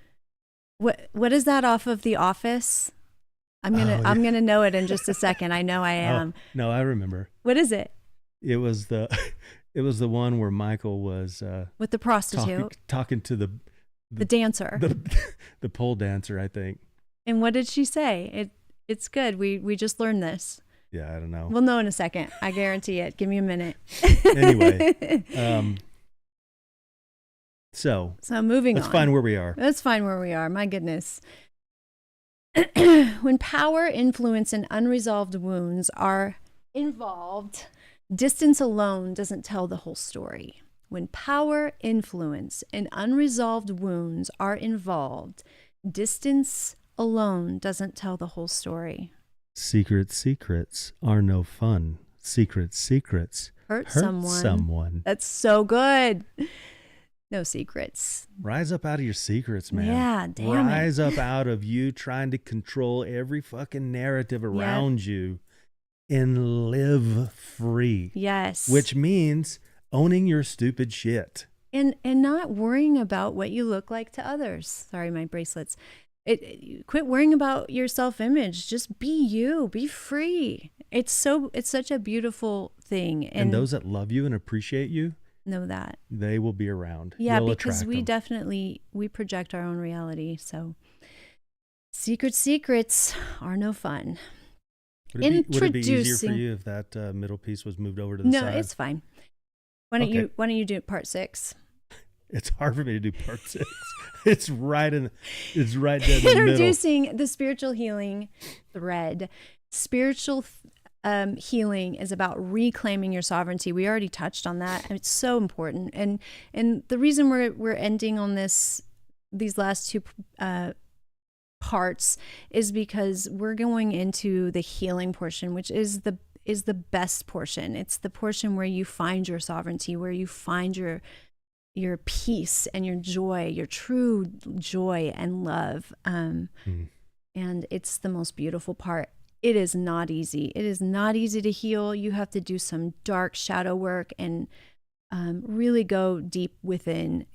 What is that off of The Office? I'm gonna know it in just a second. I know I am.
Oh, no, I remember.
What is it?
It was the one where Michael was
with the prostitute
talking to the
dancer,
the pole dancer, I think.
And what did she say? It's good. We just learned this.
Yeah, I don't know.
We'll know in a second. I guarantee it. Give me a minute.
Anyway, so
moving on.
Let's find where we are.
Let's find where we are. My goodness. When power, influence, and unresolved wounds are involved, distance alone doesn't tell the whole story. When power, influence, and unresolved wounds are involved, distance alone doesn't tell the whole story.
Secrets are no fun. Secrets
hurt someone. That's so good. No secrets.
Rise up out of your secrets, man.
Yeah, damn
Rise up out of you trying to control every fucking narrative around you and live free.
Yes.
Which means owning your stupid shit.
And not worrying about what you look like to others. Sorry, my bracelets. Quit worrying about your self-image. Just be you. Be free. It's such a beautiful thing.
And those that love you and appreciate you,
know that
they will be around.
Yeah,
You'll
because we project our own reality. So secrets are no fun.
Would it be easier for you if that middle piece was moved over to the side?
No, it's fine. Why don't you do part 6?
It's hard for me to do part 6. It's right dead in the middle.
Introducing the spiritual healing thread. Spiritual healing is about reclaiming your sovereignty. We already touched on that, and it's so important. And the reason we're ending on these last 2 parts is because we're going into the healing portion, which is the best portion. It's the portion where you find your sovereignty, where you find your peace and your joy, your true joy and love. And it's the most beautiful part. It is not easy. It is not easy to heal. You have to do some dark shadow work and really go deep within.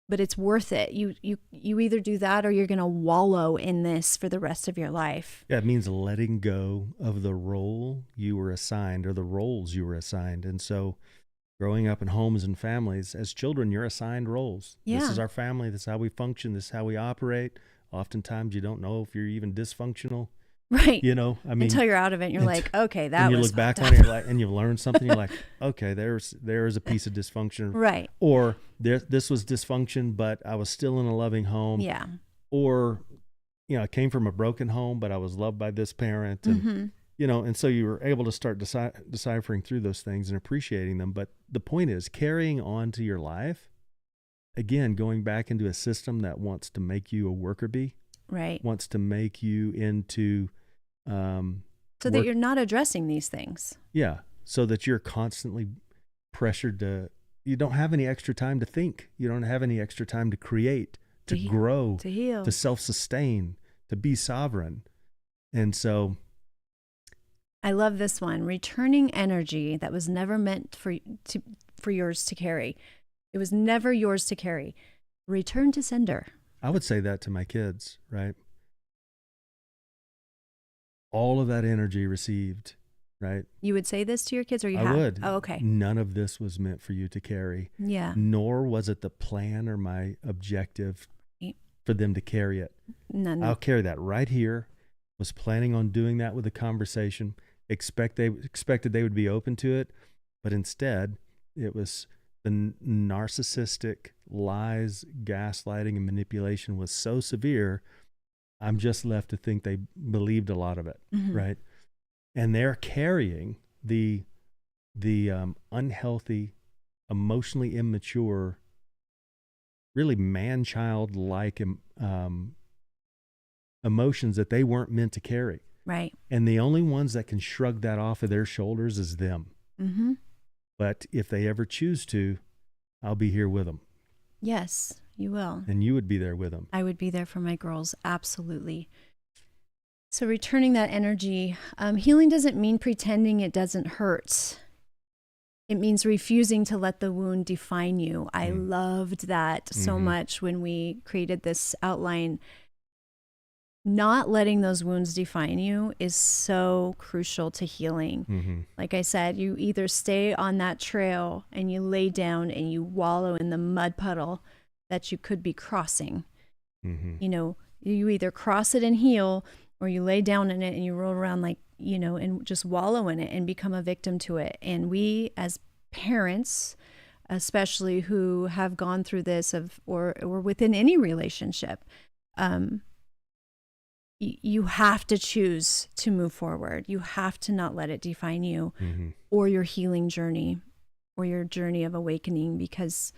But it's worth it. You either do that or you're going to wallow in this for the rest of your life.
Yeah, it means letting go of the role you were assigned or the roles you were assigned. And so growing up in homes and families, as children, you're assigned roles. Yeah. This is our family. This is how we function. This is how we operate. Oftentimes you don't know if you're even dysfunctional.
Right.
You know, I mean,
until you're out of it and you're like, okay, that was.
And you look back on it, you're like, and you've learned something. You're like, okay, there is a piece of dysfunction.
Right.
Or this was dysfunction, but I was still in a loving home.
Yeah.
Or, I came from a broken home, but I was loved by this parent. And, and so you were able to start deciphering through those things and appreciating them. But the point is carrying on to your life, again, going back into a system that wants to make you a worker bee.
Right.
Wants to make you into
so that you're not addressing these things.
Yeah. So that you're constantly pressured you don't have any extra time to think. You don't have any extra time to create, to grow,
to heal,
to self-sustain, to be sovereign. And so
I love this one. Returning energy that was never meant for yours to carry. It was never yours to carry. Return to sender.
I would say that to my kids, right? All of that energy received, right?
You would say this to your kids, or you
I
have?
would.
Oh, okay.
None of this was meant for you to carry.
Yeah.
Nor was it the plan or my objective for them to carry it.
None.
I'll carry that right here. Was planning on doing that with a conversation. Expected they would be open to it, but instead it was the narcissistic lies, gaslighting, and manipulation was so severe. I'm just left to think they believed a lot of it, right? And they're carrying the unhealthy, emotionally immature, really man-child-like emotions that they weren't meant to carry.
Right.
And the only ones that can shrug that off of their shoulders is them.
Mm-hmm.
But if they ever choose to, I'll be here with them.
Yes, you will.
And you would be there with them.
I would be there for my girls. Absolutely. So returning that energy, healing doesn't mean pretending it doesn't hurt. It means refusing to let the wound define you. I loved that so much when we created this outline. Not letting those wounds define you is so crucial to healing. Like I said, you either stay on that trail and you lay down and you wallow in the mud puddle that you could be crossing. You know, you either cross it and heal, or you lay down in it and you roll around like, you know, and just wallow in it and become a victim to it. And we as parents, especially who have gone through this or within any relationship, you have to choose to move forward. You have to not let it define you or your healing journey or your journey of awakening, because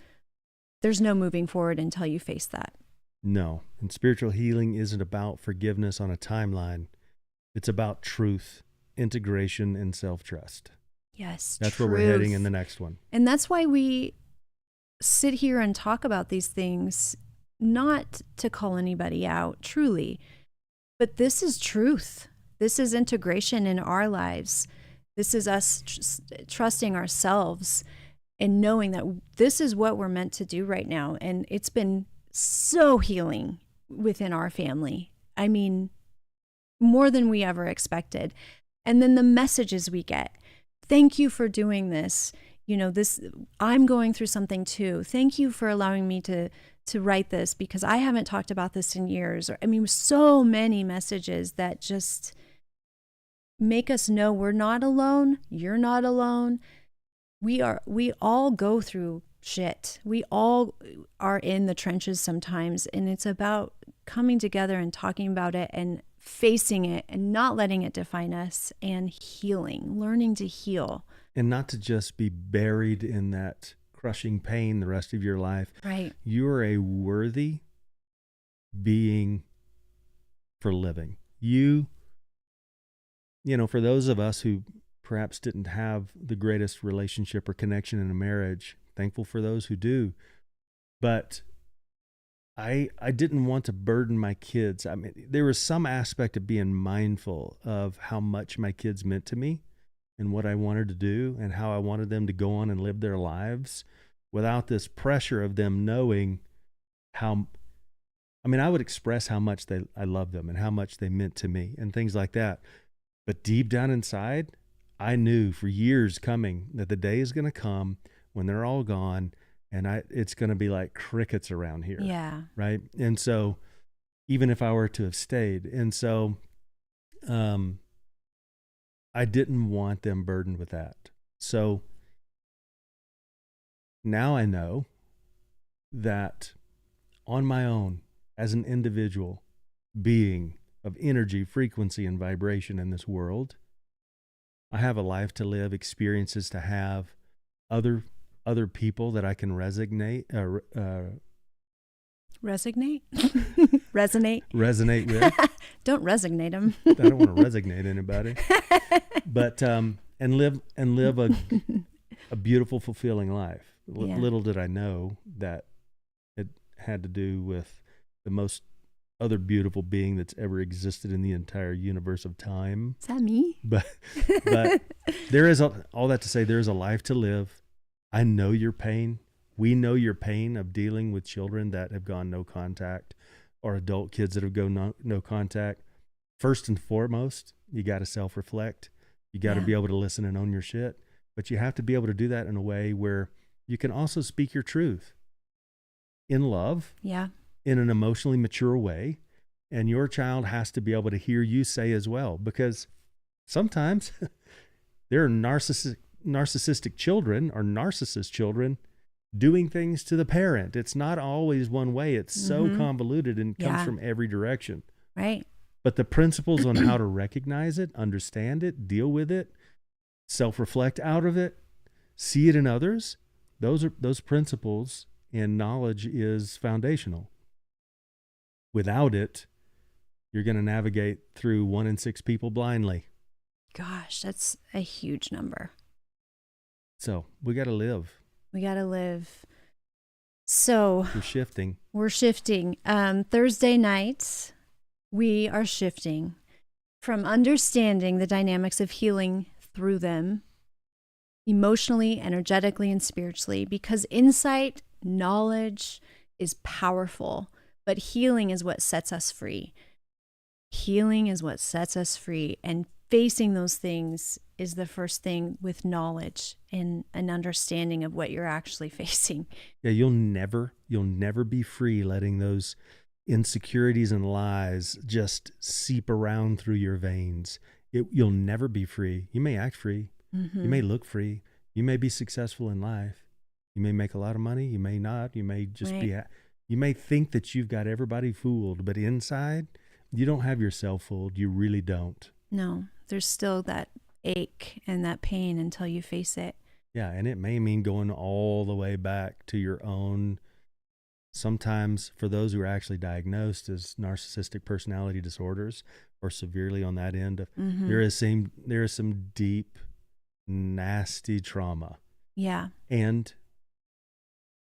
there's no moving forward until you face that.
No. And spiritual healing isn't about forgiveness on a timeline. It's about truth, integration, and self-trust.
Yes,
That's
truth.
where we're heading in the next one.
And that's why we sit here and talk about these things, not to call anybody out, truly. But this is truth. This is integration in our lives. This is us trusting ourselves and knowing that this is what we're meant to do right now. And it's been so healing within our family. I mean, more than we ever expected. And then the messages we get. Thank you for doing this. You know, I'm going through something too. Thank you for allowing me to write this, because I haven't talked about this in years. I mean, so many messages that just make us know we're not alone. You're not alone. We all go through shit. We all are in the trenches sometimes. And it's about coming together and talking about it and facing it and not letting it define us, and healing, learning to heal.
And not to just be buried in that crushing pain the rest of your life.
Right.
You are a worthy being for living. You know, for those of us who perhaps didn't have the greatest relationship or connection in a marriage, thankful for those who do. But I didn't want to burden my kids. I mean, there was some aspect of being mindful of how much my kids meant to me and what I wanted to do and how I wanted them to go on and live their lives without this pressure of them knowing how, I mean, I would express how much I love them and how much they meant to me and things like that. But deep down inside, I knew for years coming that the day is going to come when they're all gone, and it's going to be like crickets around here.
Yeah.
Right. And so even if I were to have stayed, and so, I didn't want them burdened with that. So now I know that on my own, as an individual being of energy, frequency, and vibration in this world, I have a life to live, experiences to have, other people that I can resonate with.
Don't resignate them.
I don't want to resignate anybody, but and live a beautiful, fulfilling life.
Yeah.
Little did I know that it had to do with the most other beautiful being that's ever existed in the entire universe of time.
Is that me?
But there is all that to say, there is a life to live. I know your pain. We know your pain of dealing with children that have gone no contact, or adult kids that have gone no contact. First and foremost, you got to self-reflect. You got to be able to listen and own your shit. But you have to be able to do that in a way where you can also speak your truth in love, in an emotionally mature way. And your child has to be able to hear you say as well, because sometimes there are narcissistic children or narcissist children doing things to the parent. It's not always one way. It's so convoluted and comes from every direction.
Right.
But the principles on how to recognize it, understand it, deal with it, self-reflect out of it, see it in others, those principles and knowledge is foundational. Without it, you're going to navigate through 1 in 6 people blindly.
Gosh, that's a huge number.
So we got to live.
We got to live. So
we're shifting.
Thursday night, we are shifting from understanding the dynamics of healing through them, emotionally, energetically, and spiritually, because insight, knowledge is powerful, but healing is what sets us free. Healing is what sets us free, and facing those things is the first thing with knowledge and an understanding of what you're actually facing.
Yeah, you'll never be free letting those insecurities and lies just seep around through your veins. You'll never be free. You may act free. You may look free. You may be successful in life. You may make a lot of money. You may not. You may just you may think that you've got everybody fooled, but inside, you don't have yourself fooled. You really don't.
No, there's still that ache and that pain until you face it.
Yeah, and it may mean going all the way back to your own, sometimes for those who are actually diagnosed as narcissistic personality disorders or severely on that end, there is some deep, nasty trauma.
Yeah.
And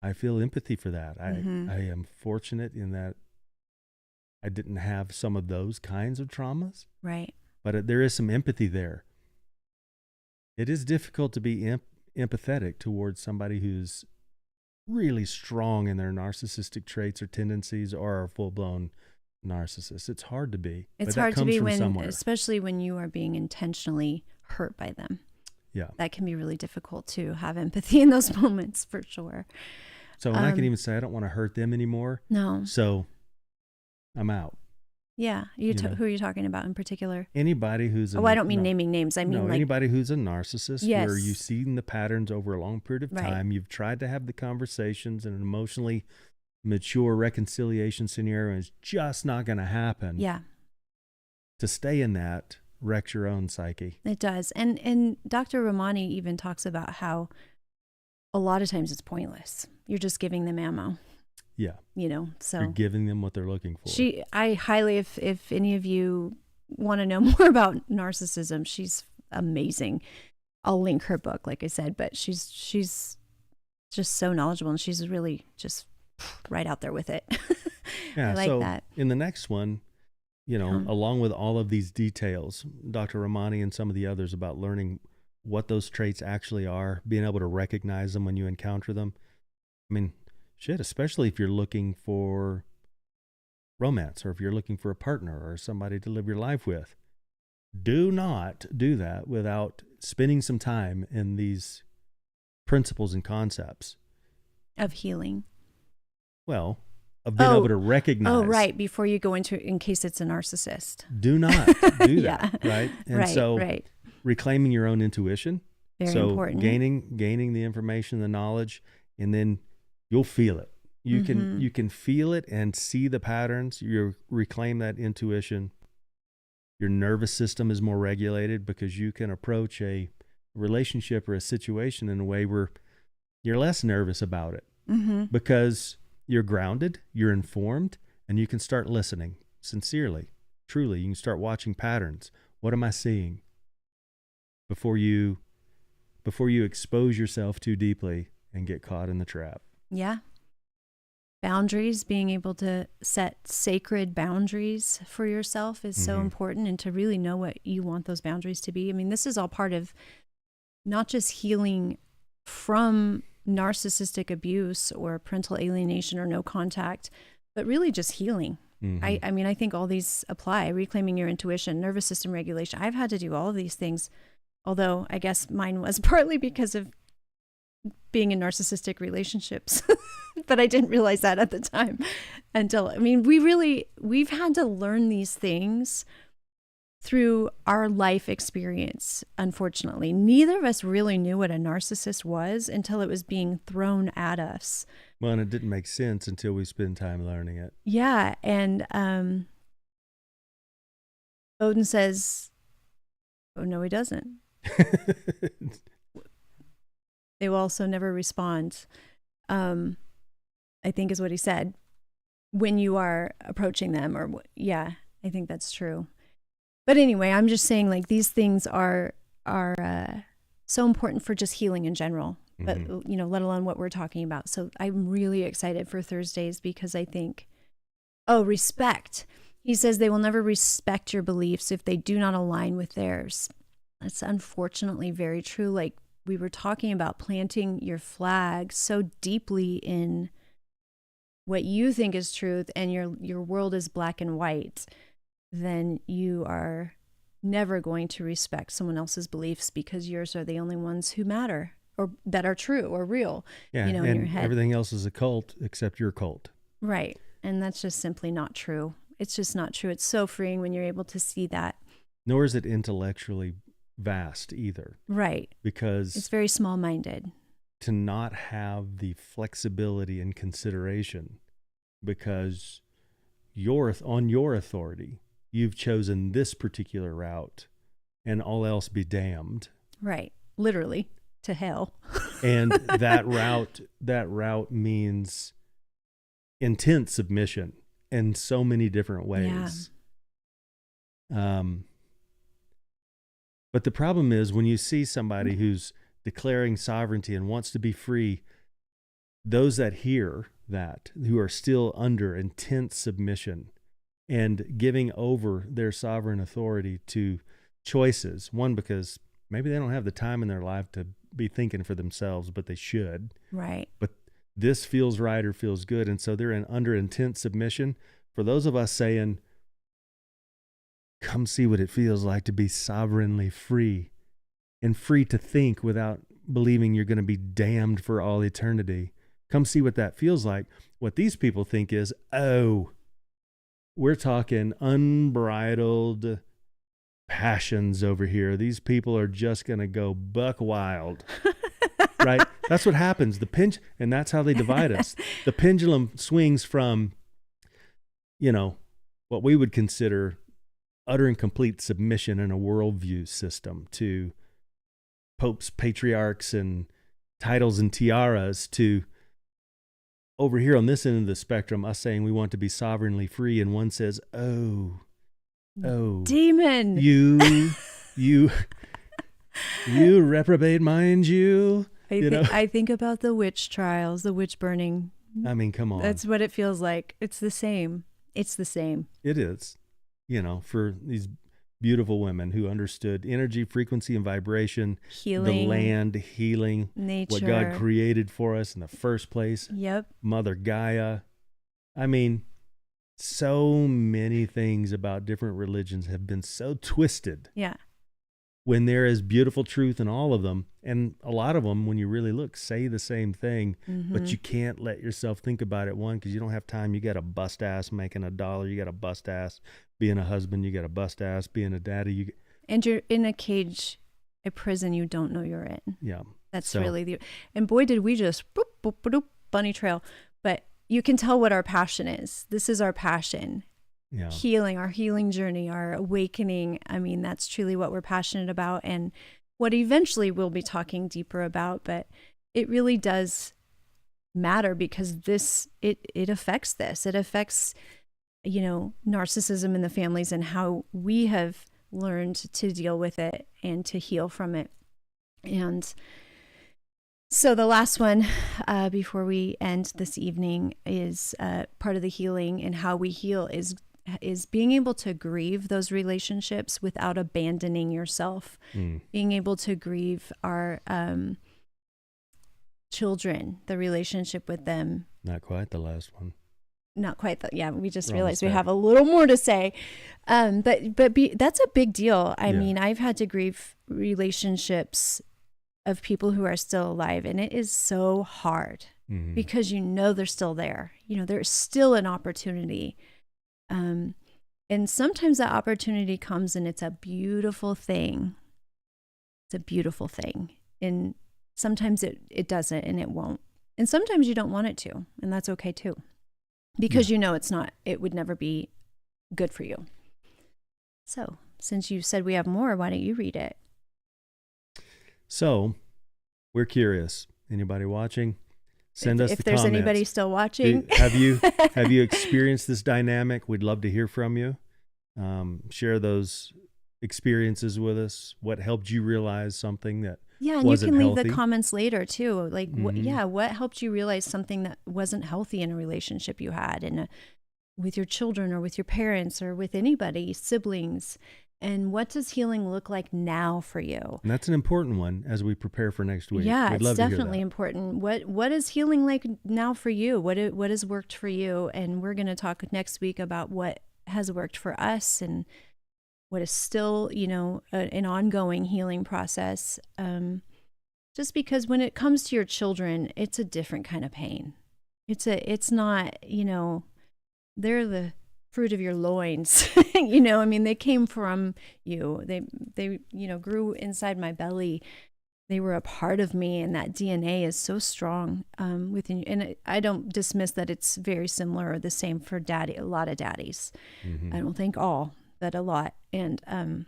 I feel empathy for that. I am fortunate in that I didn't have some of those kinds of traumas.
Right.
But there is some empathy there. It is difficult to be empathetic towards somebody who's really strong in their narcissistic traits or tendencies, or are full-blown narcissists. It's hard to be.
It's hard to be especially when you are being intentionally hurt by them.
Yeah.
That can be really difficult to have empathy in those moments, for sure.
So I can even say, I don't want to hurt them anymore.
No.
So I'm out.
Yeah. Who are you talking about in particular?
Anybody who's
I don't mean naming names. I mean
anybody who's a narcissist,
yes,
where you've seen the patterns over a long period of time. You've tried to have the conversations in an emotionally mature reconciliation scenario, and it's just not going to happen.
Yeah.
To stay in that wrecks your own psyche.
It does. And Dr. Ramani even talks about how a lot of times it's pointless. You're just giving them ammo.
Yeah.
So
you're giving them what they're looking for.
I highly, if any of you want to know more about narcissism, she's amazing. I'll link her book, like I said, but she's just so knowledgeable, and she's really just right out there with it.
Yeah.
I like that.
In the next one, along with all of these details, Dr. Ramani and some of the others about learning what those traits actually are, being able to recognize them when you encounter them. I mean, shit, especially if you're looking for romance, or if you're looking for a partner or somebody to live your life with. Do not do that without spending some time in these principles and concepts
of healing.
Well, of being able to recognize.
Oh, right. Before you go into, in case it's a narcissist.
Do not do that. Right. And reclaiming your own intuition.
Very important.
Gaining the information, the knowledge, and then you'll feel it. You can feel it and see the patterns. You reclaim that intuition. Your nervous system is more regulated because you can approach a relationship or a situation in a way where you're less nervous about it, because you're grounded, you're informed, and you can start listening sincerely, truly. You can start watching patterns. What am I seeing? Before you expose yourself too deeply and get caught in the trap.
Yeah. boundaries, being able to set sacred boundaries for yourself is so important, and to really know what you want those boundaries to be. I mean, this is all part of not just healing from narcissistic abuse or parental alienation or no contact, but really just healing. I mean, I think all these apply. Reclaiming your intuition, nervous system regulation. I've had to do all of these things, although I guess mine was partly because of being in narcissistic relationships, but I didn't realize that at the time until, I mean, we've had to learn these things through our life experience. Unfortunately, neither of us really knew what a narcissist was until it was being thrown at us.
Well, and it didn't make sense until we spend time learning it.
Yeah. And Odin says, oh, no, he doesn't. They will also never respond, I think is what he said, when you are approaching them. Or yeah, I think that's true. But anyway, I'm just saying, like, these things are so important for just healing in general, but you know, let alone what we're talking about. So I'm really excited for Thursdays because I think, respect. He says they will never respect your beliefs if they do not align with theirs. That's unfortunately very true. Like we were talking about, planting your flag so deeply in what you think is truth and your world is black and white, then you are never going to respect someone else's beliefs because yours are the only ones who matter or that are true or real.
Yeah,
you know,
and
in your head.
Everything else is a cult except your cult.
Right. And that's just simply not true. It's just not true. It's so freeing when you're able to see that.
Nor is it intellectually vast either.
Right.
Because
it's very small-minded.
To not have the flexibility and consideration because on your authority, you've chosen this particular route and all else be damned.
Right. Literally to hell.
And that route means intense submission in so many different ways. Yeah. But the problem is when you see somebody who's declaring sovereignty and wants to be free, those that hear that, who are still under intense submission and giving over their sovereign authority to choices, one, because maybe they don't have the time in their life to be thinking for themselves, but they should.
Right.
But this feels right or feels good. And so they're under intense submission. For those of us saying, come see what it feels like to be sovereignly free and free to think without believing you're going to be damned for all eternity. Come see what that feels like. What these people think is, we're talking unbridled passions over here. These people are just going to go buck wild. Right? That's what happens. And that's how they divide us. The pendulum swings from, what we would consider utter and complete submission in a worldview system to popes, patriarchs, and titles and tiaras, to over here on this end of the spectrum, us saying we want to be sovereignly free, and one says, oh,
demon,
you reprobate mind, you.
I think about the witch trials, the witch burning.
I mean, come on.
That's what it feels like. It's the same. It's the same.
It is, for these beautiful women who understood energy, frequency, and vibration,
healing,
the land, healing,
nature,
what God created for us in the first place.
Yep.
Mother Gaia. I mean, so many things about different religions have been so twisted.
Yeah.
When there is beautiful truth in all of them, and a lot of them, when you really look, say the same thing, but you can't let yourself think about it, one, because you don't have time. You got to bust ass making $1. You got to bust ass being a husband. You got to bust ass being a daddy.
And you're in a cage, a prison you don't know you're in.
Yeah.
That's really and boy, did we just boop, boop, boop, bunny trail. But you can tell what our passion is. This is our passion.
Yeah.
Healing, our healing journey, our awakening. I mean, that's truly what we're passionate about, and what eventually we'll be talking deeper about. But it really does matter because it affects this. It affects, narcissism in the families and how we have learned to deal with it and to heal from it. And So the last one before we end this evening is part of the healing, and how we heal is being able to grieve those relationships without abandoning yourself. Being able to grieve our children, the relationship with them.
Not quite the last one.
Not quite. Yeah, we just
We're
realized
almost
we
there.
have a little more to say. That's a big deal. I mean, I've had to grieve relationships of people who are still alive, and it is so hard because you know they're still there. You know, there's still an opportunity. And sometimes that opportunity comes and it's a beautiful thing. It's a beautiful thing. And sometimes it doesn't, and it won't. And sometimes you don't want it to, and that's okay too. Because you know it would never be good for you. So, since you said we have more, why don't you read it?
So, we're curious. Anybody watching? Send us the comments.
If there's anybody still watching.
Have you experienced this dynamic? We'd love to hear from you. Share those experiences with us. What helped you realize something that
and
wasn't
you can leave
healthy?
the comments later too. Like, what helped you realize something that wasn't healthy in a relationship you had, with your children or with your parents or with anybody, siblings? And what does healing look like now for you?
And that's an important one as we prepare for next week.
Yeah,
We'd
it's
love to hear
definitely
that.
important. What is healing like now for you? What has worked for you? And we're going to talk next week about what has worked for us and what is still, an ongoing healing process. Just because when it comes to your children, it's a different kind of pain. It's not, they're the fruit of your loins. I mean, they came from you. They grew inside my belly. They were a part of me, and that DNA is so strong within you. And I don't dismiss that it's very similar or the same for a lot of daddies. I don't think all, but a lot. And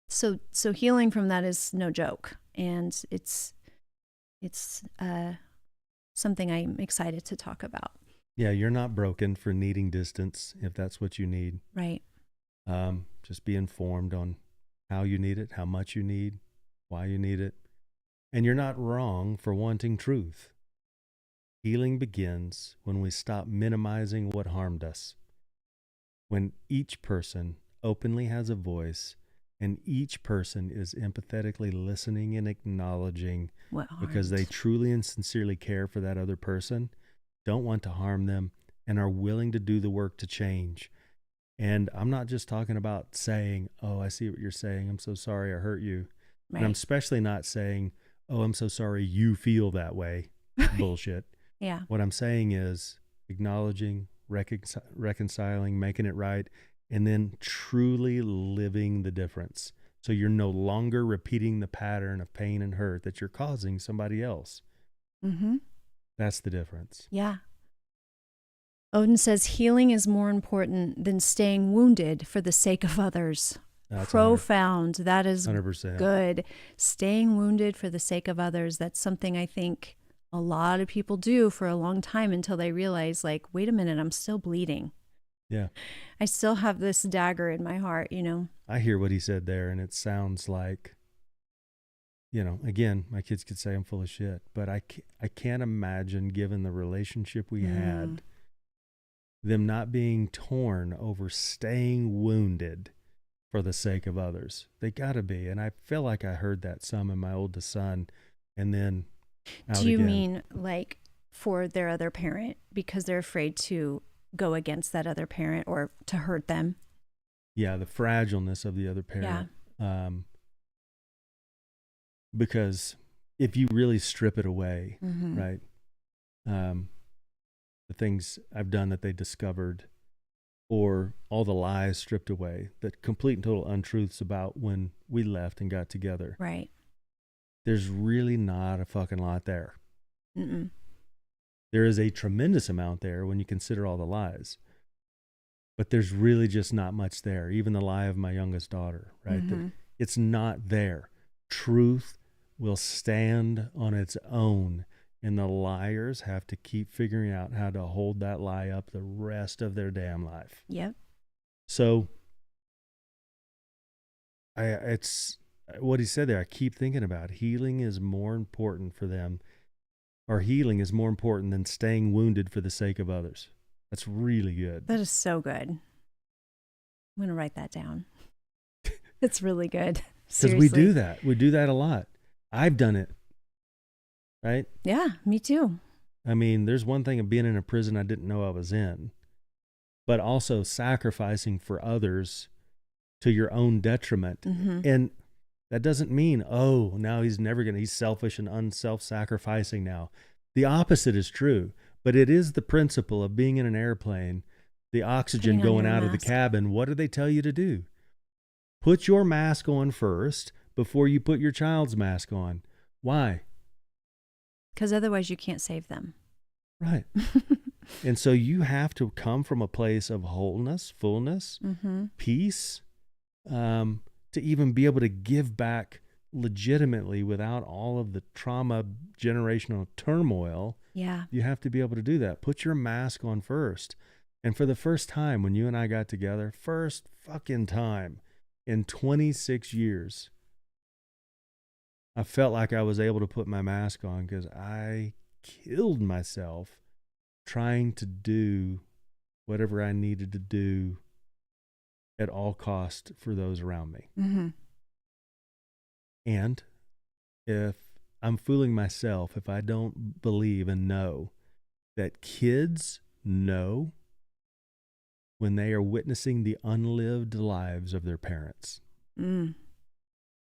so healing from that is no joke, and it's something I'm excited to talk about.
Yeah, you're not broken for needing distance if that's what you need.
Right.
Just be informed on how you need it, how much you need, why you need it. And you're not wrong for wanting truth. Healing begins when we stop minimizing what harmed us. When each person openly has a voice and each person is empathetically listening and acknowledging because they truly and sincerely care for that other person, don't want to harm them, and are willing to do the work to change. And I'm not just talking about saying, oh, I see what you're saying. I'm so sorry I hurt you. Right. And I'm especially not saying, oh, I'm so sorry you feel that way. Bullshit.
Yeah.
What I'm saying is acknowledging, reconciling, making it right, and then truly living the difference. So you're no longer repeating the pattern of pain and hurt that you're causing somebody else.
Mm-hmm.
That's the difference.
Yeah. Odin says healing is more important than staying wounded for the sake of others. That's profound. That is
100%.
Good. Staying wounded for the sake of others. That's something I think a lot of people do for a long time until they realize, like, wait a minute, I'm still bleeding.
Yeah.
I still have this dagger in my heart,
I hear what he said there, and it sounds like, again, my kids could say I'm full of shit, but I can't imagine, given the relationship we had, them not being torn over staying wounded for the sake of others. They got to be. And I feel like I heard that some in my oldest son, and then out
Do you
again.
mean like for their other parent because they're afraid to go against that other parent or to hurt them?
Yeah, the fragileness of the other parent. Yeah. Because if you really strip it away, right, the things I've done that they discovered, or all the lies stripped away, the complete and total untruths about when we left and got together.
Right.
There's really not a fucking lot there.
Mm-mm.
There is a tremendous amount there when you consider all the lies. But there's really just not much there. Even the lie of my youngest daughter, right? It's not there. Truth will stand on its own, and the liars have to keep figuring out how to hold that lie up the rest of their damn life.
Yep.
So it's what he said there, I keep thinking about. Healing is more important for them, or healing is more important than staying wounded for the sake of others. That's really good.
That is so good. I'm going to write that down. It's really good.
Because we do that. We do that a lot. I've done it. Right?
Yeah, me too.
I mean, there's one thing of being in a prison I didn't know I was in, but also sacrificing for others to your own detriment.
Mm-hmm.
And that doesn't mean, oh, now he's selfish and unself-sacrificing now. The opposite is true, but it is the principle of being in an airplane, the oxygen going out of the cabin. What do they tell you to do? Put your mask on first before you put your child's mask on. Why?
Because otherwise you can't save them.
Right. And so you have to come from a place of wholeness, fullness,
mm-hmm.
peace, to even be able to give back legitimately without all of the trauma, generational turmoil.
Yeah.
You have to be able to do that. Put your mask on first. And for the first time, when you and I got together, first fucking time in 26 years, I felt like I was able to put my mask on because I killed myself trying to do whatever I needed to do at all cost for those around me.
Mm-hmm.
And if I'm fooling myself, if I don't believe and know that kids know when they are witnessing the unlived lives of their parents.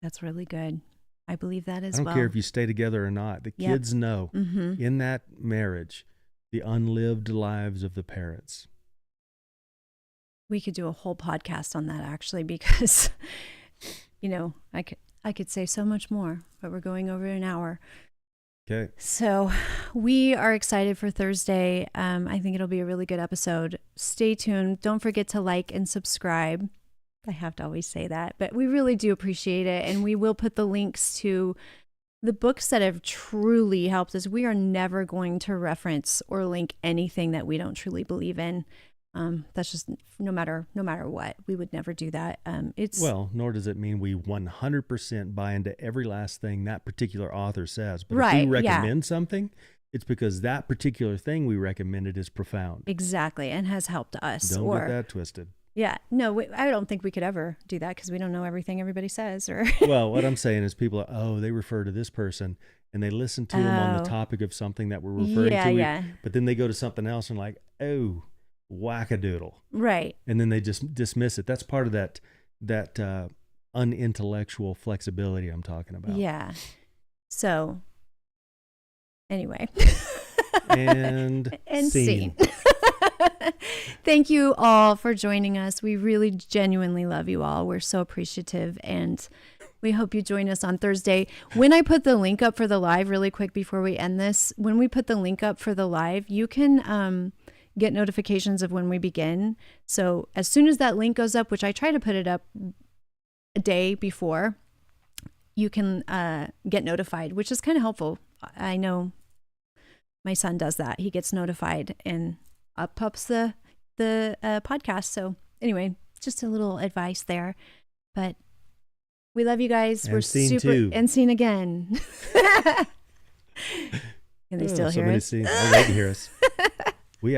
That's really good. I believe that as well.
I don't care if you stay together or not. The kids know
mm-hmm.
in that marriage the unlived lives of the parents.
We could do a whole podcast on that actually, because, I could say so much more, but we're going over an hour.
Okay.
So we are excited for Thursday. I think it'll be a really good episode. Stay tuned. Don't forget to like and subscribe. I have to always say that, but we really do appreciate it. And we will put the links to the books that have truly helped us. We are never going to reference or link anything that we don't truly believe in. That's just no matter what, we would never do that.
Nor does it mean we 100% buy into every last thing that particular author says. But
right,
if we recommend something, it's because that particular thing we recommended is profound.
Exactly, and has helped us.
Don't get that twisted.
Yeah, no, I don't think we could ever do that because we don't know everything everybody says.
Well, what I'm saying is people are, they refer to this person and they listen to them on the topic of something that we're referring to.
Yeah. But
then they go to something else and like, oh, wackadoodle.
Right.
And then they just dismiss it. That's part of that unintellectual flexibility I'm talking about.
Yeah. So anyway.
and scene.
Thank you all for joining us. We really genuinely love you all. We're so appreciative, and we hope you join us on Thursday. When I put the link up for the live, really quick before we end this, when we put the link up for the live, you can get notifications of when we begin. So as soon as that link goes up, which I try to put it up a day before, you can get notified, which is kind of helpful. I know my son does that. He gets notified and up pops the podcast. So anyway, just a little advice there. But we love you guys.
And
we're
scene
super
two.
And scene again. Can they still hear us?
I'd like to hear us.